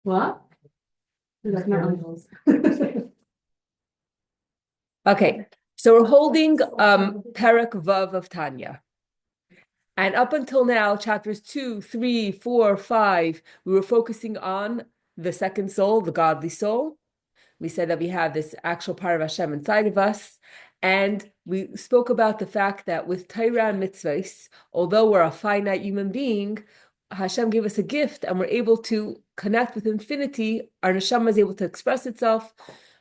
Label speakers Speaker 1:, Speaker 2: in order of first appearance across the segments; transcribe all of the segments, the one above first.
Speaker 1: What? Like my uncles.
Speaker 2: Okay, so we're holding Perek Vav of Tanya. And up until now, chapters 2, 3, 4, 5, we were focusing on the second soul, the godly soul. We said that we have this actual part of Hashem inside of us. And we spoke about the fact that with Torah and mitzvahs, although we're a finite human being, Hashem gave us a gift and we're able to connect with infinity. Our neshama is able to express itself.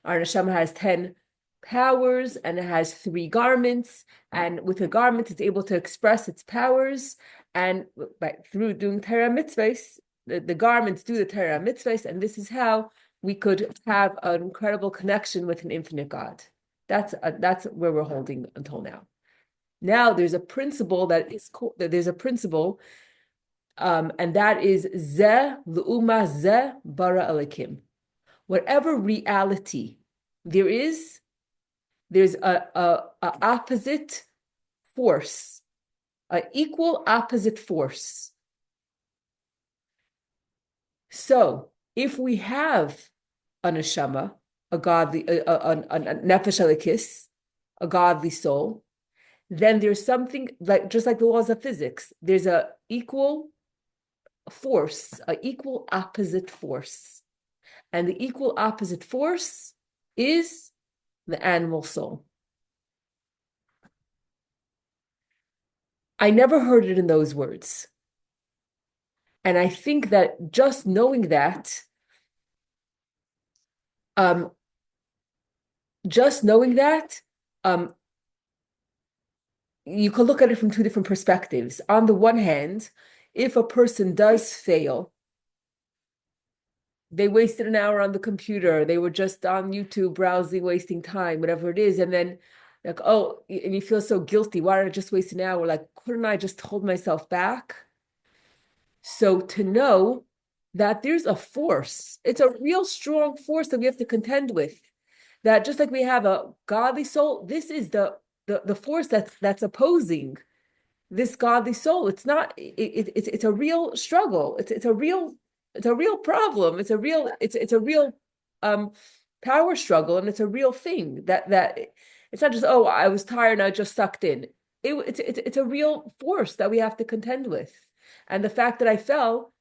Speaker 2: Our neshama has 10 powers and it has 3 garments. And with a garment, it's able to express its powers. And through doing Torah mitzvahs, the garments do the Torah mitzvahs. And this is how we could have an incredible connection with an infinite God. That's where we're holding until now. Now there's a principle there's a principle, and that is Zeh L'uma Zeh Bara Elikim. Whatever reality there is, there's a opposite force, an equal opposite force. So if we have a neshama, a godly, a nefesh elikis, a godly soul, then there's something like just like the laws of physics. There's a equal force, a equal opposite force, and the equal opposite force is the animal soul. I never heard it in those words, and I think that just knowing that, um, just knowing that, um, you can look at it from 2 different perspectives. On the one hand, if a person does fail, they wasted an hour on the computer, they were just on YouTube browsing, wasting time, whatever it is, and then like, oh, and you feel so guilty. Why did I just waste an hour? Like, couldn't I just hold myself back? So to know that there's a force, it's a real strong force that we have to contend with. That just like we have a godly soul, this is the force that's opposing this godly soul. It's not. It's a real struggle. It's a real problem. It's a real um power struggle, and it's a real thing that it's not just, oh, I was tired and I just sucked in. It's a real force that we have to contend with, and the fact that I fell,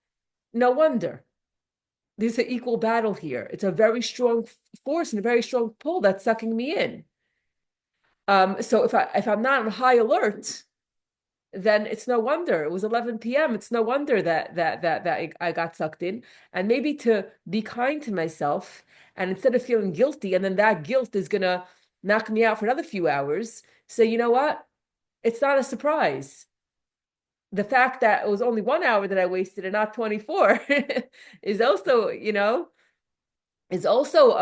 Speaker 2: no wonder. There's an equal battle here. It's a very strong force and a very strong pull that's sucking me in. So if I'm not on high alert, then it's no wonder it was 11 p.m. It's no wonder that I got sucked in. And maybe to be kind to myself, and instead of feeling guilty, and then that guilt is gonna knock me out for another few hours, say, you know what? It's not a surprise. The fact that it was only 1 hour that I wasted and not 24 is also, is also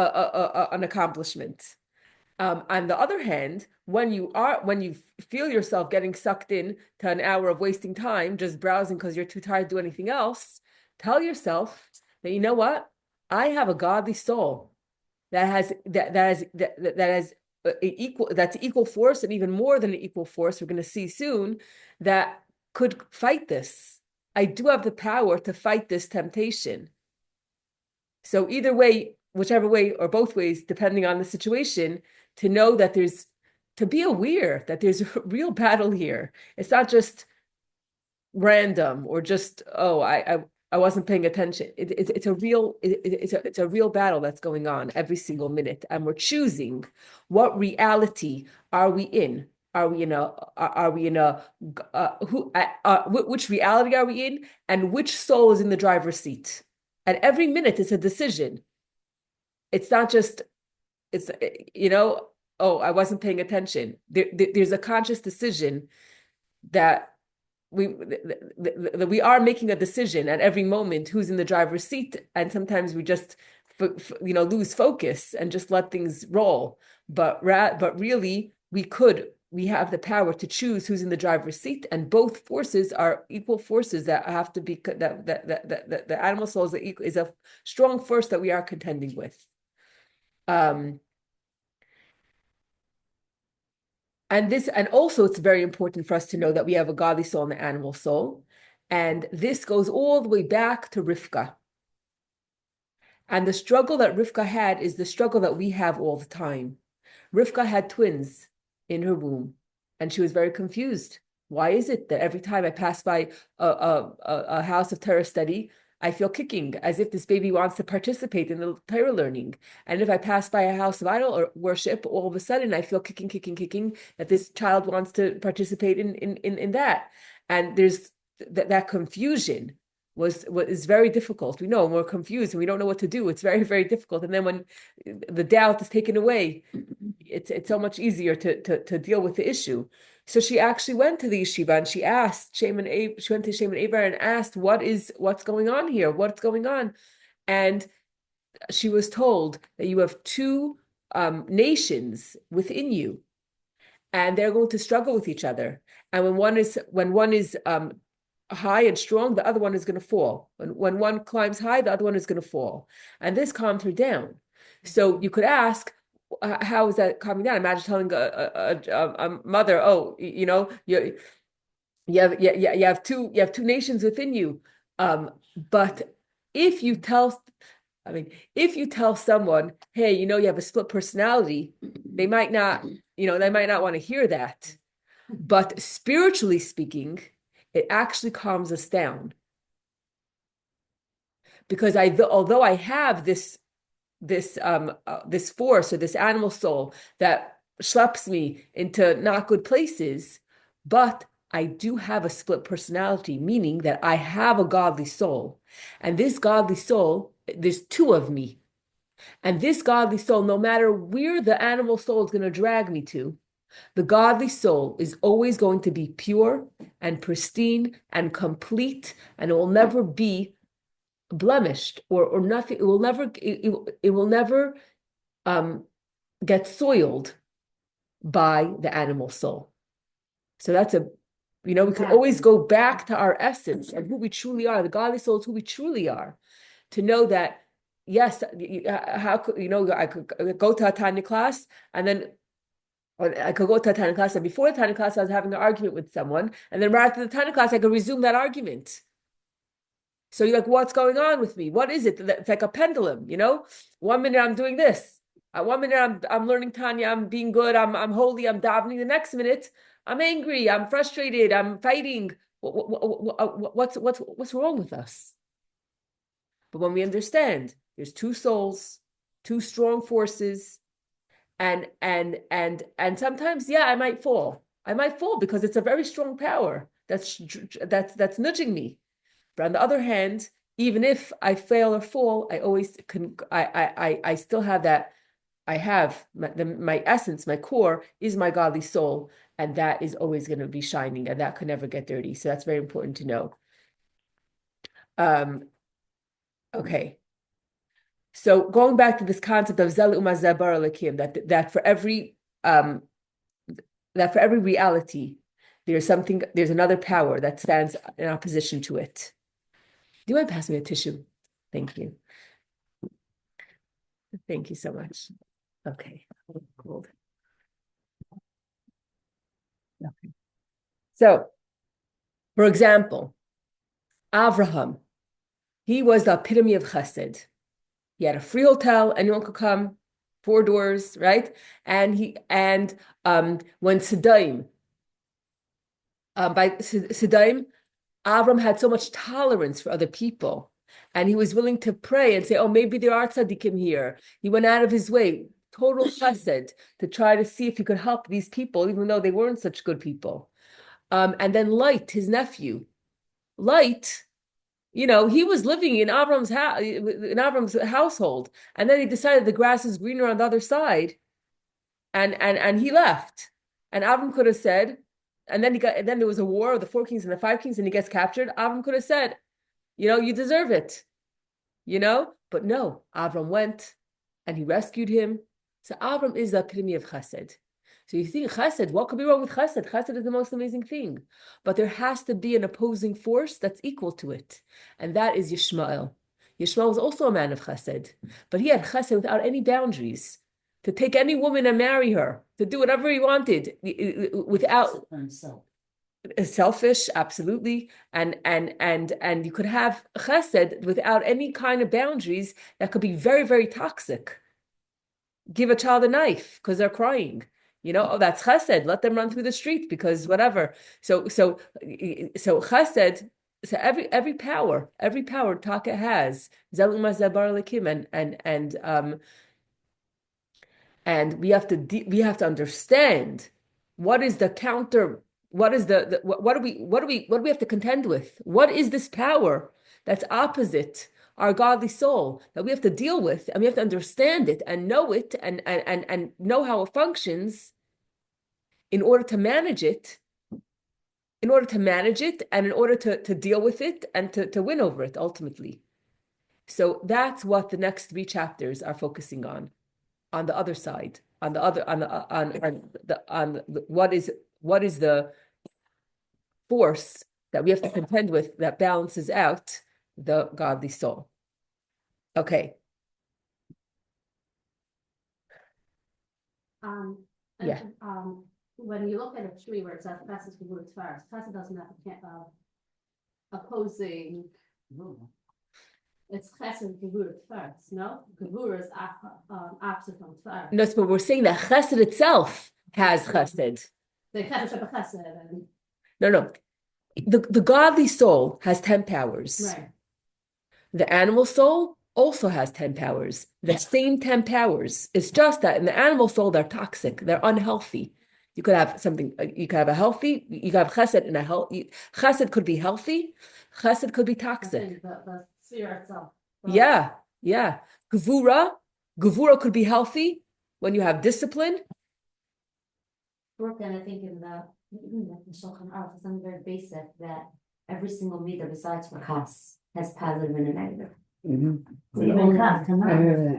Speaker 2: an accomplishment. On the other hand, when you feel yourself getting sucked in to an hour of wasting time just browsing because you're too tired to do anything else, tell yourself that, you know what? I have a godly soul that has that's equal force, and even more than an equal force. We're going to see soon that could fight this. I do have the power to fight this temptation. So either way, whichever way or both ways, depending on the situation, to know that to be aware that there's a real battle here. It's not just random or just, oh, I wasn't paying attention. It's a real battle that's going on every single minute, and we're choosing what reality are we in. Are we in a which reality are we in, and which soul is in the driver's seat? And every minute it's a decision. It's not just, it's, oh, I wasn't paying attention. There's a conscious decision that we are making a decision at every moment who's in the driver's seat. And sometimes we just, lose focus and just let things roll. But really, we have the power to choose who's in the driver's seat, and both forces are equal forces that have to be that the animal soul is a strong force that we are contending with. Um, and also it's very important for us to know that we have a godly soul and an animal soul. And this goes all the way back to Rivka. And the struggle that Rivka had is the struggle that we have all the time. Rivka had twins in her womb, and she was very confused. Why is it that every time I pass by a house of Torah study, I feel kicking as if this baby wants to participate in the Torah learning? And if I pass by a house of idol or worship, all of a sudden I feel kicking that this child wants to participate in that. And there's that confusion is very difficult. We know when we're confused and we don't know what to do. It's very, very difficult. And then when the doubt is taken away, it's so much easier to deal with the issue. So she actually went to the yeshiva and she asked she went to Shem and Aver and asked, what's going on here? What's going on? And she was told that you have two nations within you, and they're going to struggle with each other. And when one is high and strong, the other one is going to fall. When one climbs high, the other one is going to fall. And this calmed her down. So you could ask, how is that calming down? Imagine telling a mother, oh, you have two nations within you. But if you tell someone, hey, you have a split personality, they might not want to hear that. But spiritually speaking, it actually calms us down. Because although I have this force or this animal soul that schleps me into not good places, but I do have a split personality, meaning that I have a godly soul. And this godly soul, there's two of me. And this godly soul, no matter where the animal soul is going to drag me to, the godly soul is always going to be pure and pristine and complete, and it will never be blemished or nothing. It will never get soiled by the animal soul. So that's we can always go back to our essence and who we truly are. The godly soul is who we truly are. To know that, yes, how could I could go to a Tanya class and then I could go to a Tanya class, and before the Tanya class I was having an argument with someone, and then right after the Tanya class I could resume that argument. So you're like, what's going on with me? What is it? It's like a pendulum, 1 minute I'm doing this. 1 minute I'm learning Tanya, I'm being good, I'm holy, I'm davening. The next minute I'm angry, I'm frustrated, I'm fighting. What's wrong with us? But when we understand there's two souls, two strong forces, and sometimes, I might fall. I might fall because it's a very strong power that's nudging me. But on the other hand, even if I fail or fall, I always can. I still have that. I have my essence, my core is my godly soul, and that is always going to be shining, and that could never get dirty. So that's very important to know. Okay. So going back to this concept of Zel Umazabar Alakim, that for every reality, there's another power that stands in opposition to it. Do you want to pass me a tissue? Thank you. Thank you so much. Okay. Cold. Okay. So, for example, Avraham, he was the epitome of chesed. He had a free hotel, anyone could come, 4 doors, right? And when Siddim, Avram had so much tolerance for other people, and he was willing to pray and say, oh, maybe there are tzaddikim here. He went out of his way, total chesed, to try to see if he could help these people, even though they weren't such good people. And then Light, his nephew, Light, he was living in Avram's household, and then he decided the grass is greener on the other side, and he left. And Avram could have said, and then there was a war of the 4 kings and the 5 kings, and he gets captured. Avram could have said, you deserve it, but no, Avram went and he rescued him. So Avram is the epitome of chesed. So you think chesed, what could be wrong with chesed? Chesed is the most amazing thing. But there has to be an opposing force that's equal to it. And that is Yishmael. Yishmael was also a man of chesed, but he had chesed without any boundaries. To take any woman and marry her, to do whatever he wanted, without himself. selfish, absolutely, and you could have chesed without any kind of boundaries that could be very, very toxic. Give a child a knife because they're crying. Oh, that's chesed. Let them run through the street because whatever. So chesed. So every power Taka has zeluma zabar likim and we have to understand what is the counter. What is what do we have to contend with? What is this power that's opposite our godly soul that we have to deal with, and we have to understand it and know it and know how it functions in order to manage it, and in order to deal with it and to win over it ultimately. So that's what the next 3 chapters are focusing on the other side, on the other on the what is the force that we have to contend with that balances out the godly soul. Okay. Yeah.
Speaker 1: When you look at a tree where it says chesed gevura tvaris, chesed doesn't have opposing. It's chesed gevura tvaris, no? Gevura is opposite from tvaris.
Speaker 2: No, but we're saying that chesed itself has chesed.
Speaker 1: The chesed chesed.
Speaker 2: No. The godly soul has 10 powers.
Speaker 1: Right.
Speaker 2: The animal soul also has 10 powers. The same 10 powers. It's just that in the animal soul, they're toxic. They're unhealthy. You could have something, you could have a healthy, you could have chesed in a healthy, chesed could be healthy, chesed could be toxic.
Speaker 1: The sphere itself.
Speaker 2: Yeah. Gevura could be healthy when you have discipline.
Speaker 3: And I think in the Shulchan Aruch, it's something very basic that every single midah besides for chas has positive and a negative. Even chas,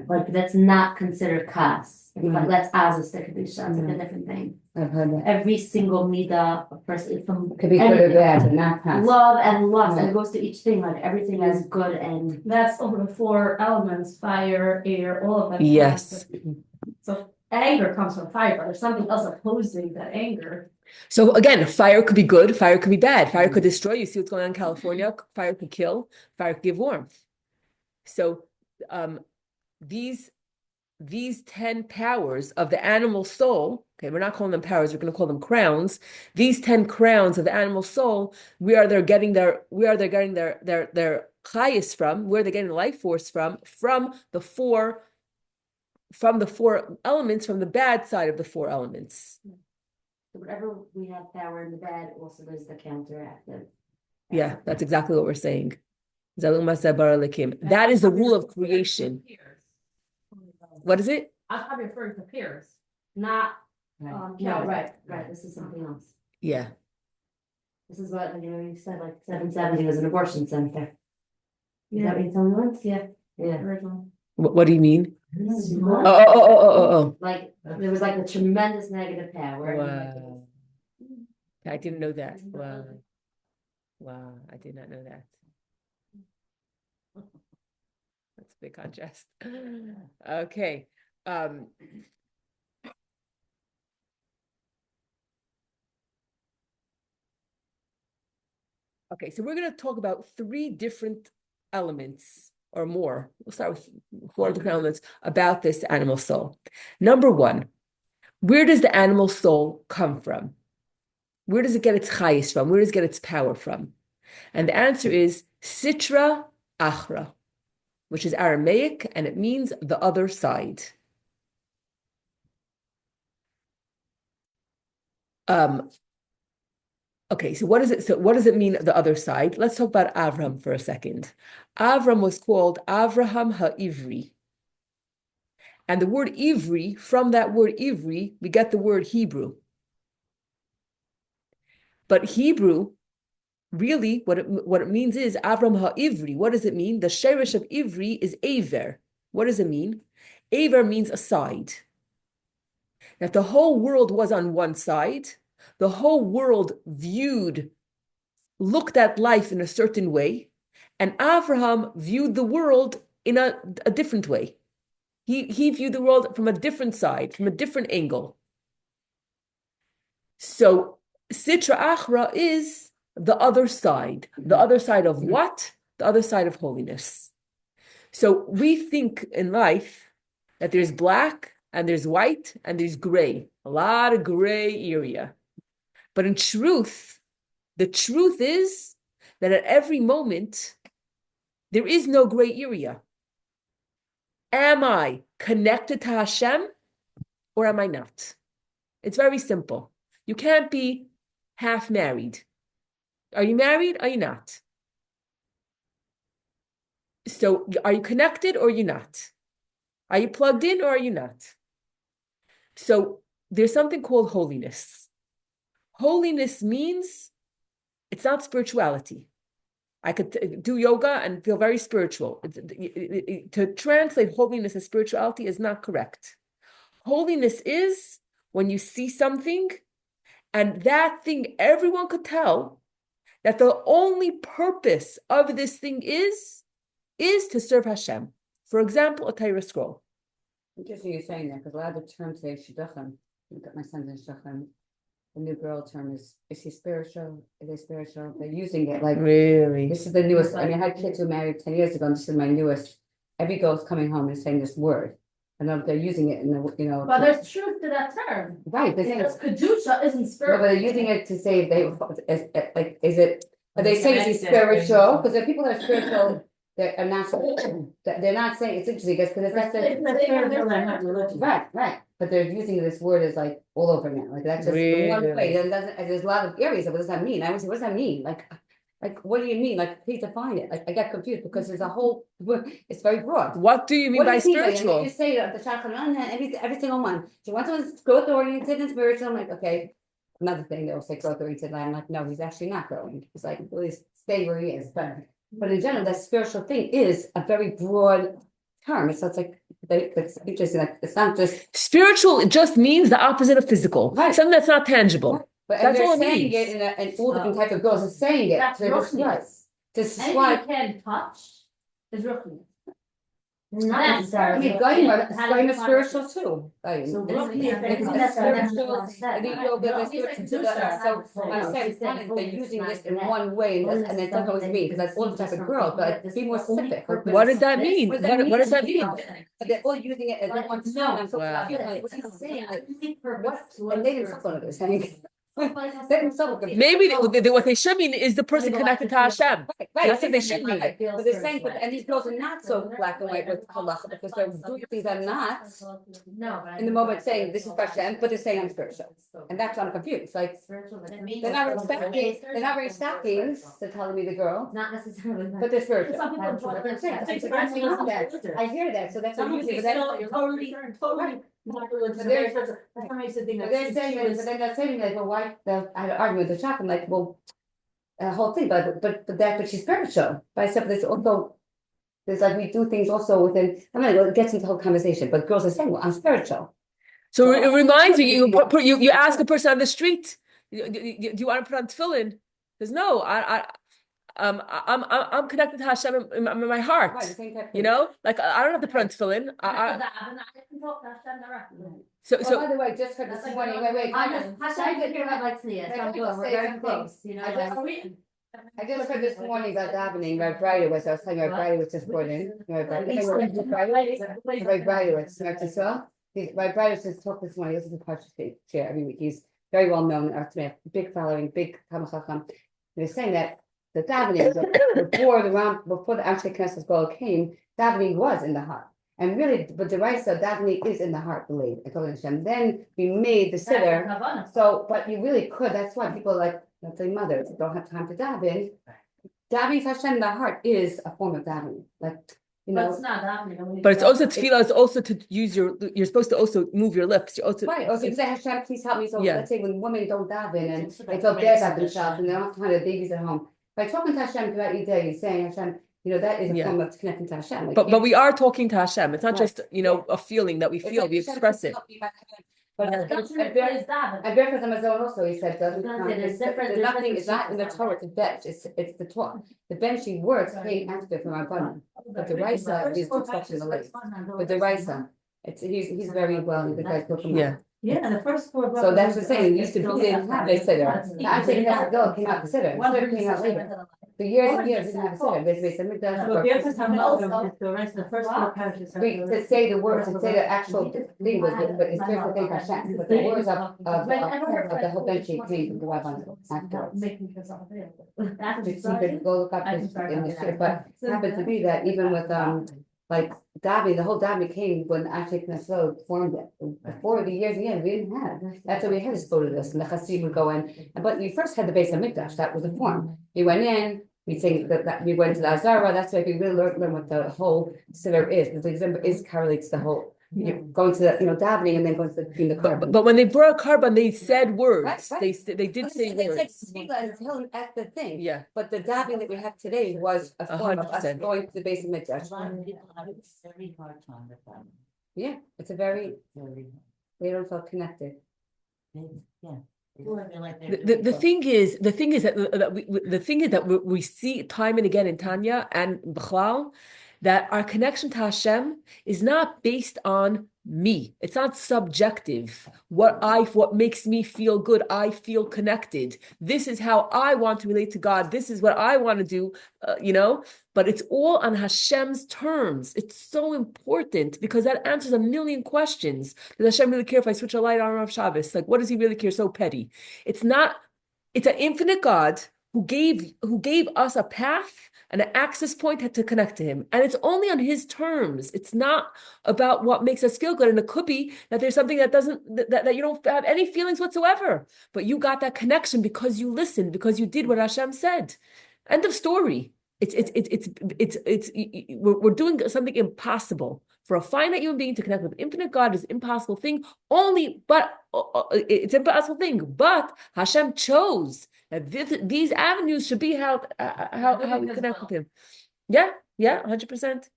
Speaker 3: like that's not considered chas. Like that's azus that could be shot. It's like a different thing.
Speaker 4: I've heard that.
Speaker 3: Every single midah, a person from
Speaker 4: Could be good or bad, but not chas.
Speaker 3: love and lust, and it goes to each thing. Like everything is good and
Speaker 1: That's over the 4 elements: fire, air, all of them.
Speaker 2: Yes.
Speaker 1: So anger comes from fire, but there's something else opposing that anger.
Speaker 2: So again, fire could be good, fire could be bad, fire could destroy. You see what's going on in California? Fire could kill, fire could give warmth. So these 10 powers of the animal soul, okay, we're not calling them powers, we're going to call them crowns. These 10 crowns of the animal soul, where they're getting their chayis from, where they're getting life force from the 4 elements, from the bad side of the 4 elements.
Speaker 3: so whatever we have power in the bad, also there's the counteractive.
Speaker 2: Yeah, that's exactly what we're saying. That is the rule of creation. What is it?
Speaker 1: I'm referring to peers, not
Speaker 3: No, right. This is something else.
Speaker 2: Yeah.
Speaker 3: This is what you said, like 770 was an abortion center. Is that what you're telling me once? Yeah.
Speaker 1: original.
Speaker 2: What do you mean?
Speaker 3: Oh.
Speaker 2: Oh.
Speaker 3: Like there was like a tremendous negative power.
Speaker 2: Wow. I didn't know that. Wow. I did not know that. That's a big contrast. Okay. Okay, so we're going to talk about 3 different elements or more. We'll start with 4 different elements about this animal soul. Number 1, where does the animal soul come from? Where does it get its chayis from? Where does it get its power from? And the answer is Sitra Achra, which is Aramaic, and it means the other side. Okay, so what is it? So what does it mean, the other side? Let's talk about Avram for a second. Avram was called Avraham HaIvri. And the word Ivri, from that word Ivri, we get the word Hebrew. But Hebrew, really, what it means is Avram HaIvri. What does it mean? The sherish of Ivri is Aver. What does it mean? Aver means a side. That the whole world was on one side, the whole world looked at life in a certain way, and Avraham viewed the world in a different way. He viewed the world from a different side, from a different angle. So Sitra Achra is the other side. The other side of what? The other side of holiness. So we think in life that there's black and there's white and there's gray, a lot of gray area. But in truth, the truth is that at every moment, there is no gray area. Am I connected to Hashem or am I not? It's very simple. You can't be half married. Are you married? Are you not? So are you connected or are you not? Are you plugged in or are you not? So there's something called holiness. Holiness means it's not spirituality. I could do yoga and feel very spiritual. To translate holiness as spirituality is not correct. Holiness is when you see something and that thing, everyone could tell that the only purpose of this thing is to serve Hashem. For example, a Torah scroll.
Speaker 4: Interesting you're saying that, because a lot of the terms say shidduchim. Look at my son's in shidduchim. The new girl term is he spiritual? Is they spiritual? They're using it like,
Speaker 2: Really?
Speaker 4: this is the newest. I mean, I had kids who married 10 years ago, and this is my newest. Every girl's coming home and saying this word. And they're using it in the,
Speaker 1: But there's truth to that term.
Speaker 4: right.
Speaker 1: Because Kedusha isn't
Speaker 4: But
Speaker 1: spiritual.
Speaker 4: they're using it to say like, is it, are they saying she's spiritual? Because there are people that are spiritual that are not, they're not saying, it's interesting, because that's right. But they're using this word as like all over now. Like that's just the one way. And there's a lot of areas of what does that mean? I always say, what does that mean? Like, what do you mean? Like, please define it. Like, I get confused because there's a whole, it's very broad.
Speaker 2: What do you mean by spiritual?
Speaker 4: You say the chakra, every single one. She wants to growth oriented and spiritual. I'm like, okay. Another thing, they'll say growth oriented. I'm like, no, he's actually not growing. He's like, well, he's stay where he is. But in general, that spiritual thing is a very broad term. So it's like, it's interesting. Like, it's not just
Speaker 2: spiritual. It just means the opposite of physical.
Speaker 4: Right.
Speaker 2: Something that's not tangible.
Speaker 4: Right. But
Speaker 2: That's all
Speaker 4: they're
Speaker 2: it
Speaker 4: saying
Speaker 2: means.
Speaker 4: it in all different types of girls are saying it.
Speaker 1: That's
Speaker 4: to describe. To
Speaker 1: Anything
Speaker 4: describe.
Speaker 1: you can touch is ruchnius.
Speaker 3: Not
Speaker 4: I
Speaker 3: necessarily.
Speaker 4: mean, Goyim is spiritual too.
Speaker 3: So
Speaker 4: I'm saying they're using this in one way, and it doesn't always mean, because that's all the type of girls, but be more specific.
Speaker 2: What does that mean?
Speaker 4: What
Speaker 2: What does that mean?
Speaker 4: But they're all using it as one term. I'm so
Speaker 2: Wow.
Speaker 4: confused, like, what he's saying, like, what, and they themselves don't know what they're saying. They themselves are
Speaker 2: Maybe what they should mean is the person connected to Hashem.
Speaker 4: Right,
Speaker 2: That's what they should mean.
Speaker 4: But they're saying, and these girls are not so black and white with halacha, because they're doing things that are not in the moment saying this is for Hashem, but they're saying I'm spiritual, and that's why I'm confused. Like, they're not wearing stockings. They're telling me the girl,
Speaker 3: Not necessarily.
Speaker 4: but they're spiritual.
Speaker 1: Some people
Speaker 4: That's what I'm saying. I hear that, so that's what I'm using. But they're saying, but then they're saying like, well, why? I had an argument with the shop. I'm like, well, a whole thing, but she's spiritual. But I said, but there's also, there's like we do things also within. I mean, it gets into the whole conversation. But girls are saying, well, I'm spiritual.
Speaker 2: So it reminds me, you ask a person on the street, do you want to put on tefillin? Says no, I'm connected to Hashem in my heart.
Speaker 4: Right, the same type of
Speaker 2: You
Speaker 4: thing.
Speaker 2: know, like I don't have to put on tefillin. So
Speaker 4: By the way, just for this morning, wait. I just heard this morning about davening. My bride was. I was telling my bride was just born in. My bride was. My bride was just talk this morning. This is a part share every week. He's very well known. Big following, big Kamachacham. He was saying that the davening before the Amshei Knesset Goal came, davening was in the heart. And really, but the right side, davening is in the heart, believe. Then we made the sitter. So, but you really could. That's why people like, let's say mothers don't have time to daven. Davening to Hashem in the heart is a form of davening. Like, you know.
Speaker 1: But it's not davening.
Speaker 2: but it's also tefillah is also to use you're supposed to also move your lips. You're also
Speaker 4: Right. Also, you say Hashem, please help me. So
Speaker 2: Yeah.
Speaker 4: let's say when women don't daven and they feel bad about themselves and they don't have time to have babies at home. By talking to Hashem throughout your day, you're saying Hashem, you know, that is a
Speaker 2: Yeah.
Speaker 4: form of connecting to Hashem. Like,
Speaker 2: but we are talking to Hashem. It's not
Speaker 4: Right.
Speaker 2: just a feeling that we
Speaker 4: it's
Speaker 2: feel.
Speaker 4: like
Speaker 2: We
Speaker 4: Hashem,
Speaker 2: express
Speaker 4: please
Speaker 2: it.
Speaker 4: help me by Hashem. But
Speaker 1: That's
Speaker 4: and
Speaker 1: not
Speaker 4: Berachas Hamazon also, he said, doesn't
Speaker 3: There's
Speaker 4: count.
Speaker 3: different-
Speaker 4: There's
Speaker 3: there's
Speaker 4: nothing,
Speaker 3: different
Speaker 4: it's not in the
Speaker 3: secrets.
Speaker 4: Torah to bench, it's the Torah. The benching words came after from Rabbanan. But the Raisa is the instruction of the ladies. But the Raisa, he's very well, the guy's looking
Speaker 2: Yeah.
Speaker 1: Yeah, the first four.
Speaker 4: So that's the thing, it used to be, they didn't have a sitter. Actually, that's the came out the sitter, sitter came out later. For years and years, didn't have a sitter, basically, said Mikdash.
Speaker 1: So if you ever have the rest of the first four parishes.
Speaker 4: To say the words, to say the actual thing was, but it's just to thank Hashem, but the words of the whole bench came from the Rabban afterwards. Just you could go look up this in the shit, but it happened to be that even with like Dhabi, the whole Dhabi came when actually Knesset formed it. Before the years and years, we didn't have. That's why we had this photo this, and the Hasidim would go in. But we first had the base of Mikdash, that was the form. We went in, we think that we went to the Azara, that's why we really learn what the whole Siddur is. The December is correlates the whole going to the davening and then going to the carbon.
Speaker 2: But when they brought carbon, they said words.
Speaker 4: Right.
Speaker 2: They did say words.
Speaker 4: At the thing.
Speaker 2: Yeah.
Speaker 4: But the davening that we have today was a form of us
Speaker 2: 100%.
Speaker 4: going to the base of Mikdash.
Speaker 5: Very hard time with them.
Speaker 4: Yeah, it's a very,
Speaker 5: Very
Speaker 4: they don't feel connected.
Speaker 5: hard. Yeah. They feel like they're
Speaker 2: The
Speaker 5: doing
Speaker 2: thing is that we see time and again in Tanya and B'chlal that our connection to Hashem is not based on me. It's not subjective. What makes me feel good, I feel connected. This is how I want to relate to God. This is what I want to do, but it's all on Hashem's terms. It's so important because that answers a million questions. Does Hashem really care if I switch a light on Rav Shabbos? Like, what does he really care? So petty. It's an infinite God who gave us a path and an access point to connect to him. And it's only on his terms. It's not about what makes us feel good. And it could be that there's something that you don't have any feelings whatsoever, but you got that connection because you listened, because you did what Hashem said. End of story. We're doing something impossible. For a finite human being to connect with infinite God is an impossible thing. It's an impossible thing. But Hashem chose that these avenues should be how we connect with Him. Yeah, 100%.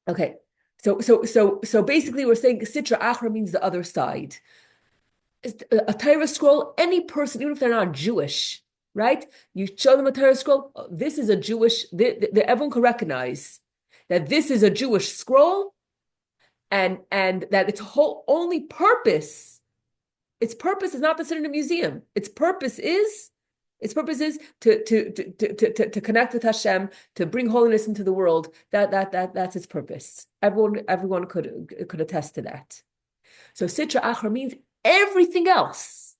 Speaker 2: Okay, so basically we're saying Sitra Achra means the other side. A Torah scroll, any person, even if they're not Jewish, right? You show them a Torah scroll. This is a Jewish. Everyone can recognize that this is a Jewish scroll, and that its only purpose. Its purpose is not to sit in a museum. Its purpose is to connect with Hashem, to bring holiness into the world. That's its purpose. Everyone could attest to that. So Sitra Achra means everything else,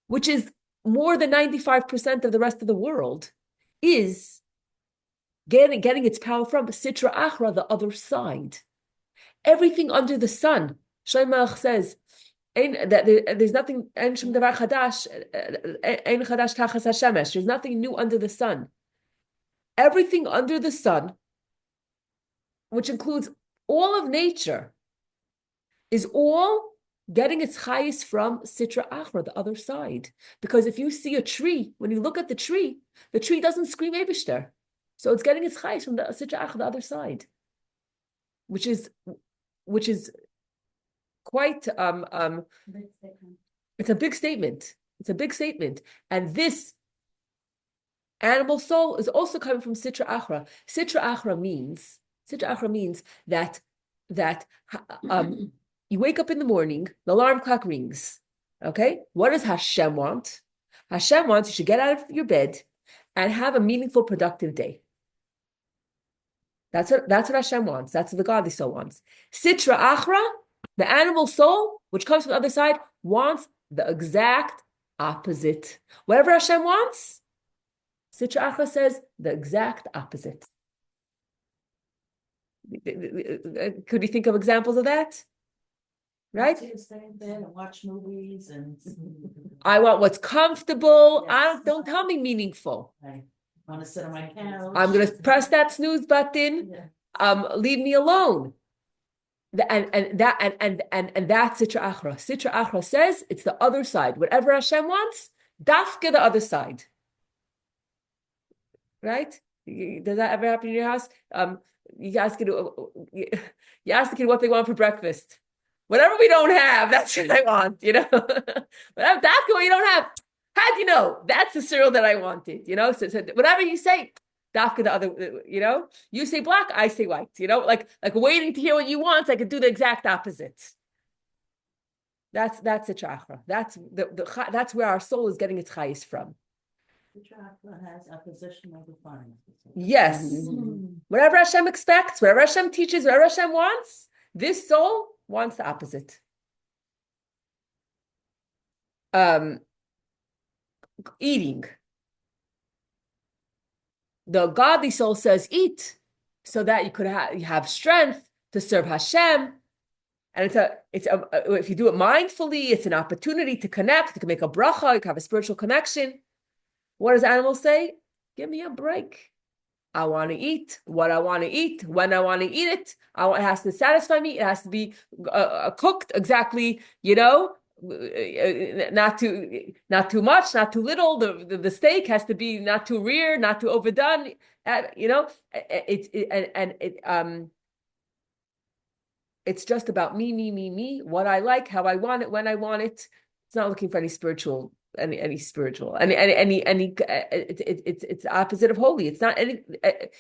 Speaker 2: which is more than 95% of the rest of the world, is getting its power from Sitra Achra, the other side. Everything under the sun. Shlomo says, there's nothing. There's nothing new under the sun. Everything under the sun, which includes all of nature, is all getting its chayis from Sitra Achra, the other side. Because if you see a tree, when you look at the tree doesn't scream Eibishter. So it's getting its chayis from the Sitra Achra, the other side, which is quite it's a big statement. And this animal soul is also coming from Sitra Achra. Sitra Achra means that you wake up in the morning, the alarm clock rings. Okay, what does Hashem want? Hashem wants you should get out of your bed and have a meaningful, productive day. That's what Hashem wants. That's what the godly soul wants. Sitra Achra, the animal soul, which comes from the other side, wants the exact opposite. Whatever Hashem wants, Sitra Achra says the exact opposite. Could you think of examples of that? Right?
Speaker 5: Stay in bed and watch movies and.
Speaker 2: I want what's comfortable.
Speaker 5: Yes.
Speaker 2: Don't tell me meaningful.
Speaker 5: I want to sit on my couch.
Speaker 2: I'm gonna press that snooze button.
Speaker 5: Yeah.
Speaker 2: Leave me alone. And that's Sitra Achra. Sitra Achra says it's the other side. Whatever Hashem wants, dafka the other side. Right? Does that ever happen in your house? You ask the kid what they want for breakfast. Whatever we don't have, that's what I want, But dafka what you don't have. How do you know? That's the cereal that I wanted, So whatever you say, dafka the other, You say black, I say white, like waiting to hear what you want, I could do the exact opposite. That's the chakra. That's that's where our soul is getting its chayis from.
Speaker 5: The chakra has oppositional defiance.
Speaker 2: Yes. Whatever Hashem expects, whatever Hashem teaches, whatever Hashem wants, this soul wants the opposite. Eating. The godly soul says, eat, so that you could have strength to serve Hashem. And if you do it mindfully, it's an opportunity to connect. You can make a bracha, you can have a spiritual connection. What does animals say? Give me a break. I want to eat what I want to eat, when I want to eat it. It has to satisfy me. It has to be cooked exactly, not too much, not too little. The steak has to be not too rare, not too overdone. It's just about me, what I like, how I want it, when I want it. It's not looking for any spiritual, it's opposite of holy. It's not any,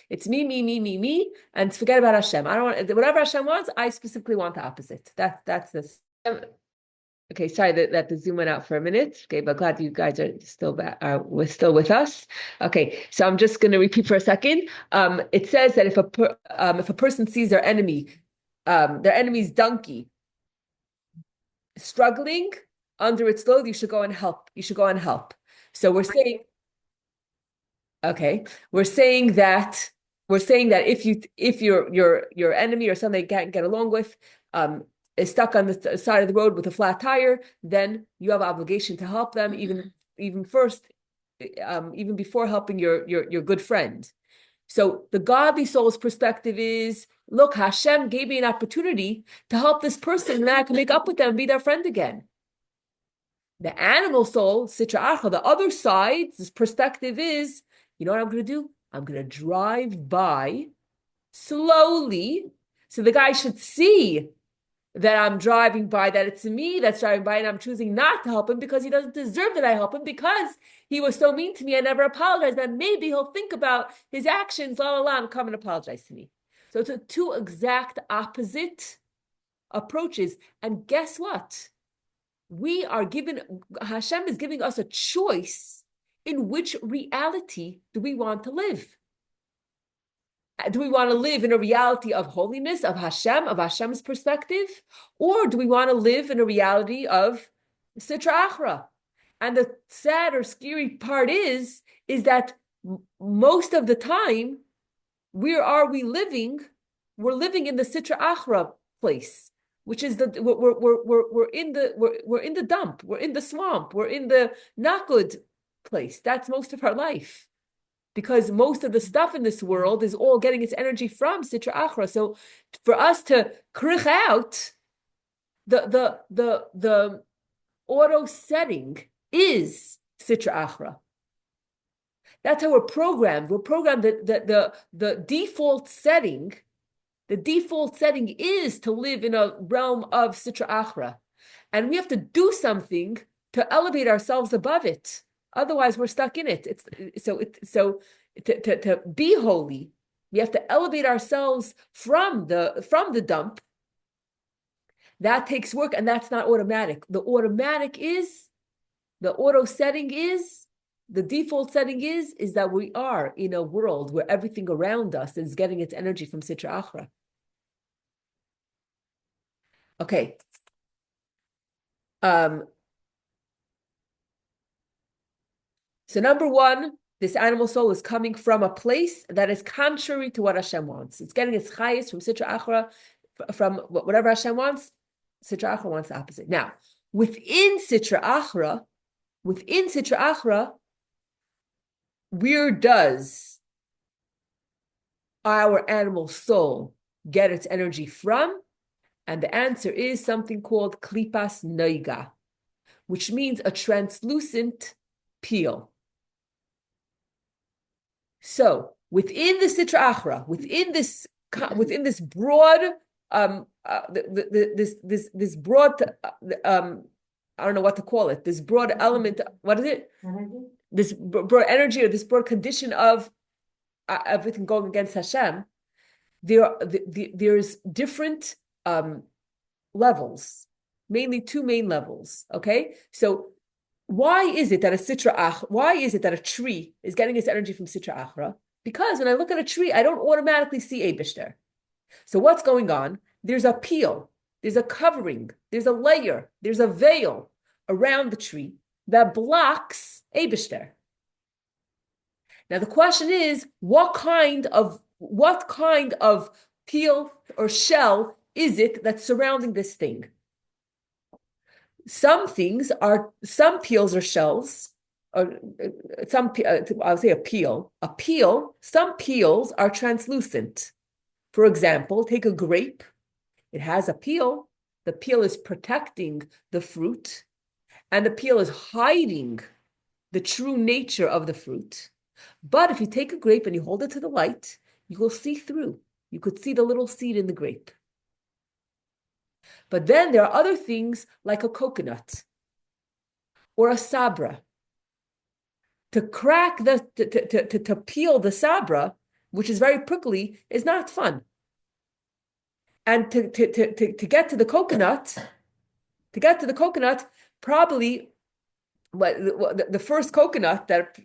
Speaker 2: it's me, and forget about Hashem. I don't want, whatever Hashem wants, I specifically want the opposite. That's this. Okay, sorry that the Zoom went out for a minute. Okay, but glad you guys are still back. We're still with us. Okay, so I'm just going to repeat for a second. It says that if a person sees their enemy's donkey struggling under its load, you should go and help. So we're saying that if your enemy or something you can't get along with is stuck on the side of the road with a flat tire, then you have an obligation to help them even before helping your good friend. So the godly soul's perspective is, look, Hashem gave me an opportunity to help this person, and then I can make up with them and be their friend again. The animal soul, Sitra Achra, the other side, this perspective is, you know what I'm going to do? I'm going to drive by slowly, so the guy should see that I'm driving by, that it's me that's driving by, and I'm choosing not to help him because he doesn't deserve that I help him, because he was so mean to me, I never apologized, and maybe he'll think about his actions, and come and apologize to me. So it's two exact opposite approaches. And guess what? Hashem is giving us a choice in which reality do we want to live. Do we want to live in a reality of holiness, of Hashem, of Hashem's perspective? Or do we want to live in a reality of Sitra Achra? And the sad or scary part is that most of the time, where are we living? We're living in the Sitra Achra place, which is we're in the dump, we're in the swamp, we're in the not good place. That's most of our life. Because most of the stuff in this world is all getting its energy from Sitra Achra. So for us to krich out, the auto setting is Sitra Achra. That's how we're programmed. We're programmed that the default setting is to live in a realm of Sitra Achra. And we have to do something to elevate ourselves above it. Otherwise, we're stuck in it. To be holy, we have to elevate ourselves from the dump. That takes work, and that's not automatic. The default setting is that we are in a world where everything around us is getting its energy from Sitra Achra. Okay. So number one, this animal soul is coming from a place that is contrary to what Hashem wants. It's getting its chayis from Sitra Achra, from whatever Hashem wants. Sitra Achra wants the opposite. Now, within Sitra Achra, where does our animal soul get its energy from? And the answer is something called klipas noiga, which means a translucent peel. So within the Sitra Achra, within this broad, this broad, I don't know what to call it. This broad element. What is it?
Speaker 3: Energy?
Speaker 2: This broad energy, or this broad condition of everything going against Hashem. There's different levels. mainly two main levels. Okay, so why is it that a tree is getting its energy from Sitra Achra? Because when I look at a tree, I don't automatically see Eibishter. So what's going on? There's a peel, there's a covering, there's a layer, there's a veil around the tree that blocks Eibishter. Now the question is, what kind of peel or shell is it that's surrounding this thing? Some peels or shells, or I'll say a peel. Some peels are translucent. For example, take a grape. It has a peel. The peel is protecting the fruit, and the peel is hiding the true nature of the fruit. But if you take a grape and you hold it to the light, you will see through. You could see the little seed in the grape. But then there are other things like a coconut or a sabra. To peel the sabra, which is very prickly, is not fun. And to get to the coconut, probably the first coconut that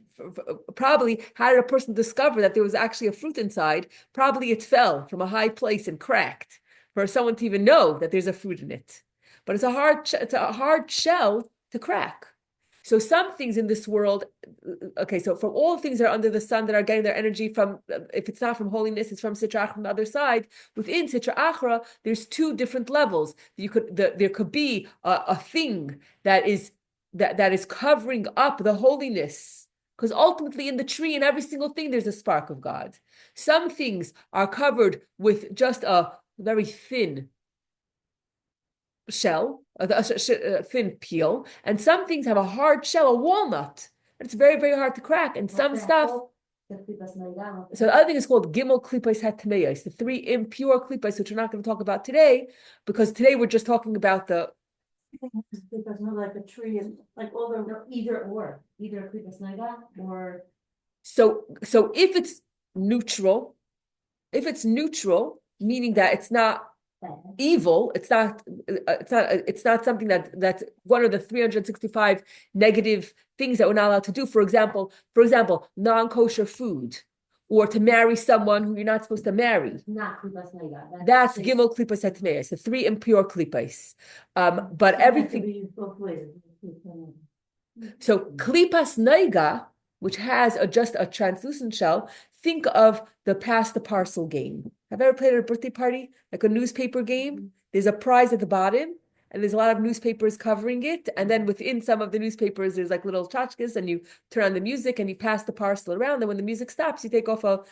Speaker 2: probably, how did a person discover that there was actually a fruit inside? Probably it fell from a high place and cracked for someone to even know that there's a fruit in it. But it's a hard shell to crack. So some things in this world, okay, so from all things that are under the sun that are getting their energy from, if it's not from holiness, it's from Sitra Achra from the other side. Within Sitra Achra, there's two different levels. There could be a thing that is covering up the holiness, because ultimately in the tree and every single thing there's a spark of God. Some things are covered with just a very thin shell, a thin peel, and some things have a hard shell, a walnut. It's very, very hard to crack. And some stuff. So the other thing is called Gimel Klipos HaTameos, the three impure klipos, which we're not going to talk about today, because today we're just talking about the.
Speaker 5: Because not like a tree and like all the
Speaker 3: Either Klipas Naga or.
Speaker 2: So if it's neutral, meaning that it's not evil, it's not something that's one of the 365 negative things that we're not allowed to do. For example, non-kosher food, or to marry someone who you're not supposed to marry.
Speaker 3: Not Klipas Naga.
Speaker 2: That's Gimel Klipas HaTameos, the three impure klipas. But everything. So Klipas Naiga, which has just a translucent shell, think of the pass the parcel game. Have you ever played at a birthday party? Like a newspaper game? There's a prize at the bottom, and there's a lot of newspapers covering it. And then within some of the newspapers, there's like little tchotchkes, and you turn on the music and you pass the parcel around. And when the music stops, you take off a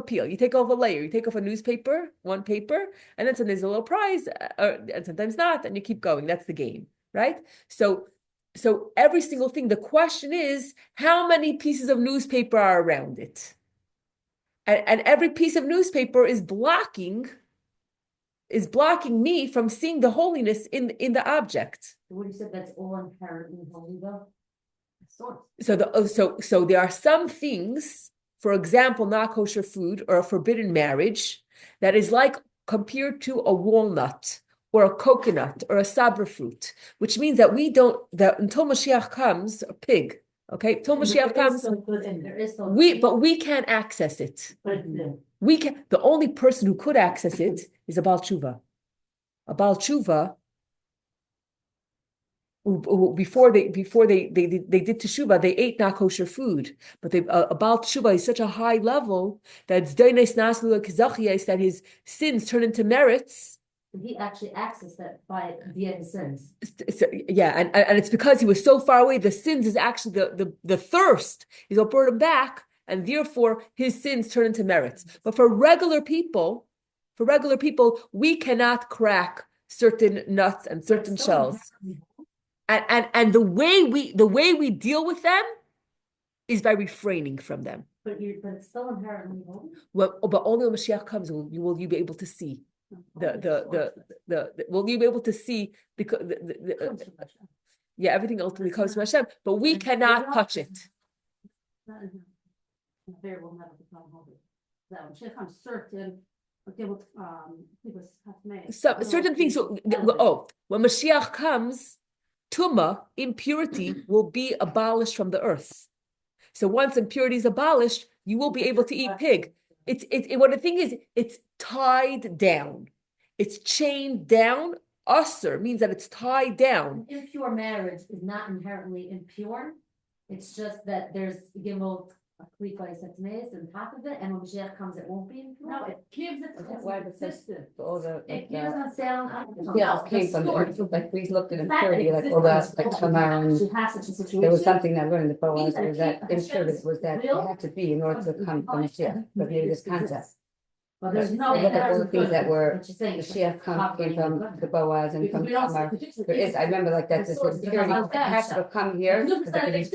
Speaker 2: peel, you take off a layer, you take off a newspaper, one paper, and then there's a little prize, and sometimes not, and you keep going. That's the game, right? So every single thing, the question is, how many pieces of newspaper are around it? And every piece of newspaper is blocking me from seeing the holiness in the object.
Speaker 3: What you said, that's all inherently holy though?
Speaker 2: So there are some things, for example, not kosher food or a forbidden marriage, that is like compared to a walnut or a coconut or a sabra fruit, which means that until Mashiach comes, a pig. Okay, till Mashiach comes, we can't access it. We can. The only person who could access it is a Baal Tshuva. A Baal Tshuva, before they did Teshuvah, they ate not kosher food. But a Baal Tshuva is such a high level that that his sins turn into merits.
Speaker 3: He actually accessed that via his sins.
Speaker 2: So, yeah, and it's because he was so far away. The sins is actually the thirst is what brought him back, and therefore his sins turn into merits. But for regular people, we cannot crack certain nuts and certain shells, and the way we deal with them is by refraining from them.
Speaker 3: But it's still inherently holy.
Speaker 2: Well, but only when Mashiach comes will you be able to see. Will you be able to see because everything ultimately comes from Hashem, but we cannot touch it.
Speaker 3: There will never become holy. That when Mashiach comes, certain
Speaker 1: Okay, well, it was half May.
Speaker 2: So certain things. So, when Mashiach comes, Tuma, impurity, will be abolished from the earth. So once impurity is abolished, you will be able to eat pig. What the thing is, it's tied down. It's chained down. Usser means that it's tied down.
Speaker 3: An impure marriage is not inherently impure. It's just that there's gimel klipa satmes on top of it, and when Mashiach comes, it won't be impure.
Speaker 1: No, it gives it.
Speaker 4: That's why it says all
Speaker 3: It gives a sound.
Speaker 4: yeah, it came from like we looked at impurity, like all that, like Tamar, and
Speaker 1: She has such a situation.
Speaker 4: there was something that I learned in the Boaz was that impurity was that it had to be in order to come from Mashiach, but maybe this concept.
Speaker 1: But there's no.
Speaker 4: Look at all the things that were
Speaker 3: What you're saying.
Speaker 4: Mashiach came from the Boaz and from Tamar. There is, I remember like that, this impurity has to come here. because it could be-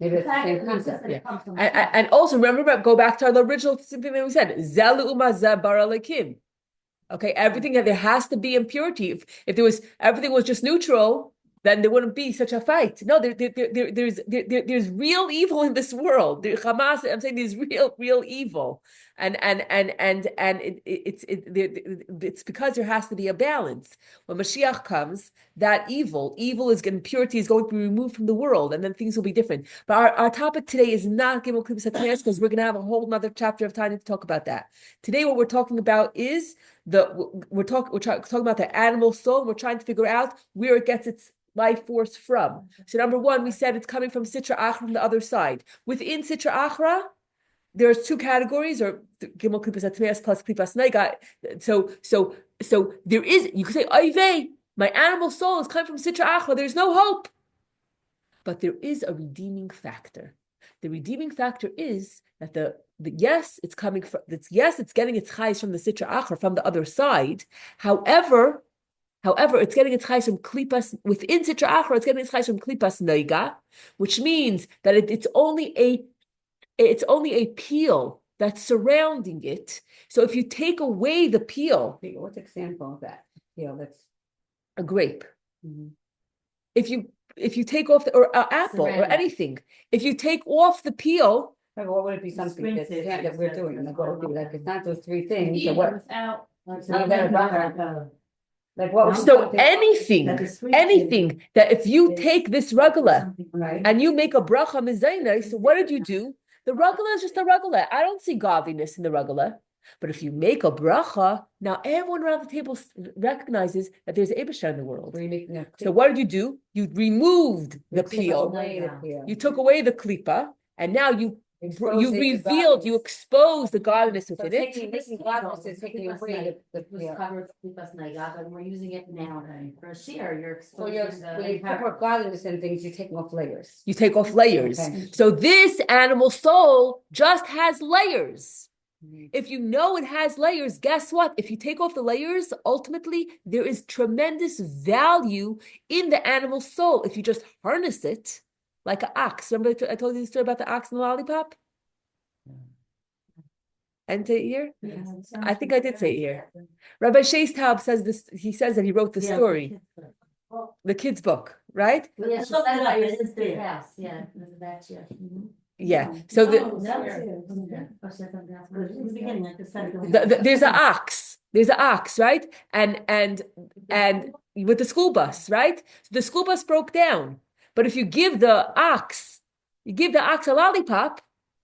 Speaker 4: Maybe it's the same concept, yeah.
Speaker 2: And also remember, go back to the original thing that we said. Zelu umazeh bara lekim. Okay, everything that there has to be impurity. If there was everything was just neutral, then there wouldn't be such a fight. No, there's real evil in this world. Hamas, I'm saying there's real evil, and it's because there has to be a balance. When Mashiach comes, that evil impurity is going to be removed from the world, and then things will be different. But our topic today is not Gimel Klippus HaTanis, because we're going to have a whole other chapter of Tanya to talk about that. Today, what we're talking about is we're talking about the animal soul, and we're trying to figure out where it gets its life force from. So number one, we said it's coming from Sitra Achra from the other side. Within Sitra Achra, there's two categories, or Gimel Klipas Atmeas plus Klipas Neiga. So there is, you could say, Oivei, my animal soul is coming from Sitra Achra. There's no hope. But there is a redeeming factor. The redeeming factor is that the yes, it's coming from, it's getting its chayes from the Sitra Achra, from the other side. However, it's getting its chayes from klipas within Sitra Achra. It's getting its chayes from klipas noiga, which means that it's only a peel that's surrounding it. So if you take away the peel,
Speaker 4: What's example of that? Yeah, that's.
Speaker 2: a grape.
Speaker 4: Mhm.
Speaker 2: If you take off or apple or
Speaker 3: Surrounding.
Speaker 2: anything, if you take off the peel,
Speaker 4: Right, but what would it be something
Speaker 5: Spring
Speaker 4: that
Speaker 5: fitting,
Speaker 4: we're doing? Like what would be like? It's not those three things. So what?
Speaker 1: Without.
Speaker 4: Like what? would
Speaker 2: so
Speaker 4: something-
Speaker 2: anything that if you take this ragala
Speaker 4: Right.
Speaker 2: and you make a bracha mizayna, so what did you do? The ragala is just a ragala. I don't see godliness in the ragala. But if you make a bracha, now everyone around the table recognizes that there's Eibusha in the world.
Speaker 4: Were you making a
Speaker 2: So what did you do? You removed the peel.
Speaker 4: away the peel.
Speaker 2: You took away the klipa, and now you
Speaker 4: Exposing the
Speaker 2: revealed, you
Speaker 4: godliness.
Speaker 2: exposed the godliness
Speaker 4: So
Speaker 2: within it.
Speaker 4: making godliness is taking away the
Speaker 3: It was
Speaker 4: peel.
Speaker 3: covered with klipas neiga, but we're using it now for a shear. You're
Speaker 4: So
Speaker 3: exposing
Speaker 4: when you put more godliness in things, you're taking off layers.
Speaker 2: You take off layers.
Speaker 4: Okay.
Speaker 2: So this animal soul just has layers. If you know it has layers, guess what? If you take off the layers, ultimately, there is tremendous value in the animal soul. If you just harness it like an ox. Remember I told you the story about the ox and the lollipop? And say it here? I think I did say it here. Rabbi Sheistab says this, he says that he wrote the story, the kid's book, right?
Speaker 3: Yeah,
Speaker 5: Look it up, it's
Speaker 3: it's
Speaker 5: there.
Speaker 3: the house, yeah, this is that chair.
Speaker 2: Yeah. So there's an ox. There's an ox, right? And with the school bus, right? So the school bus broke down. But if you give the ox a lollipop,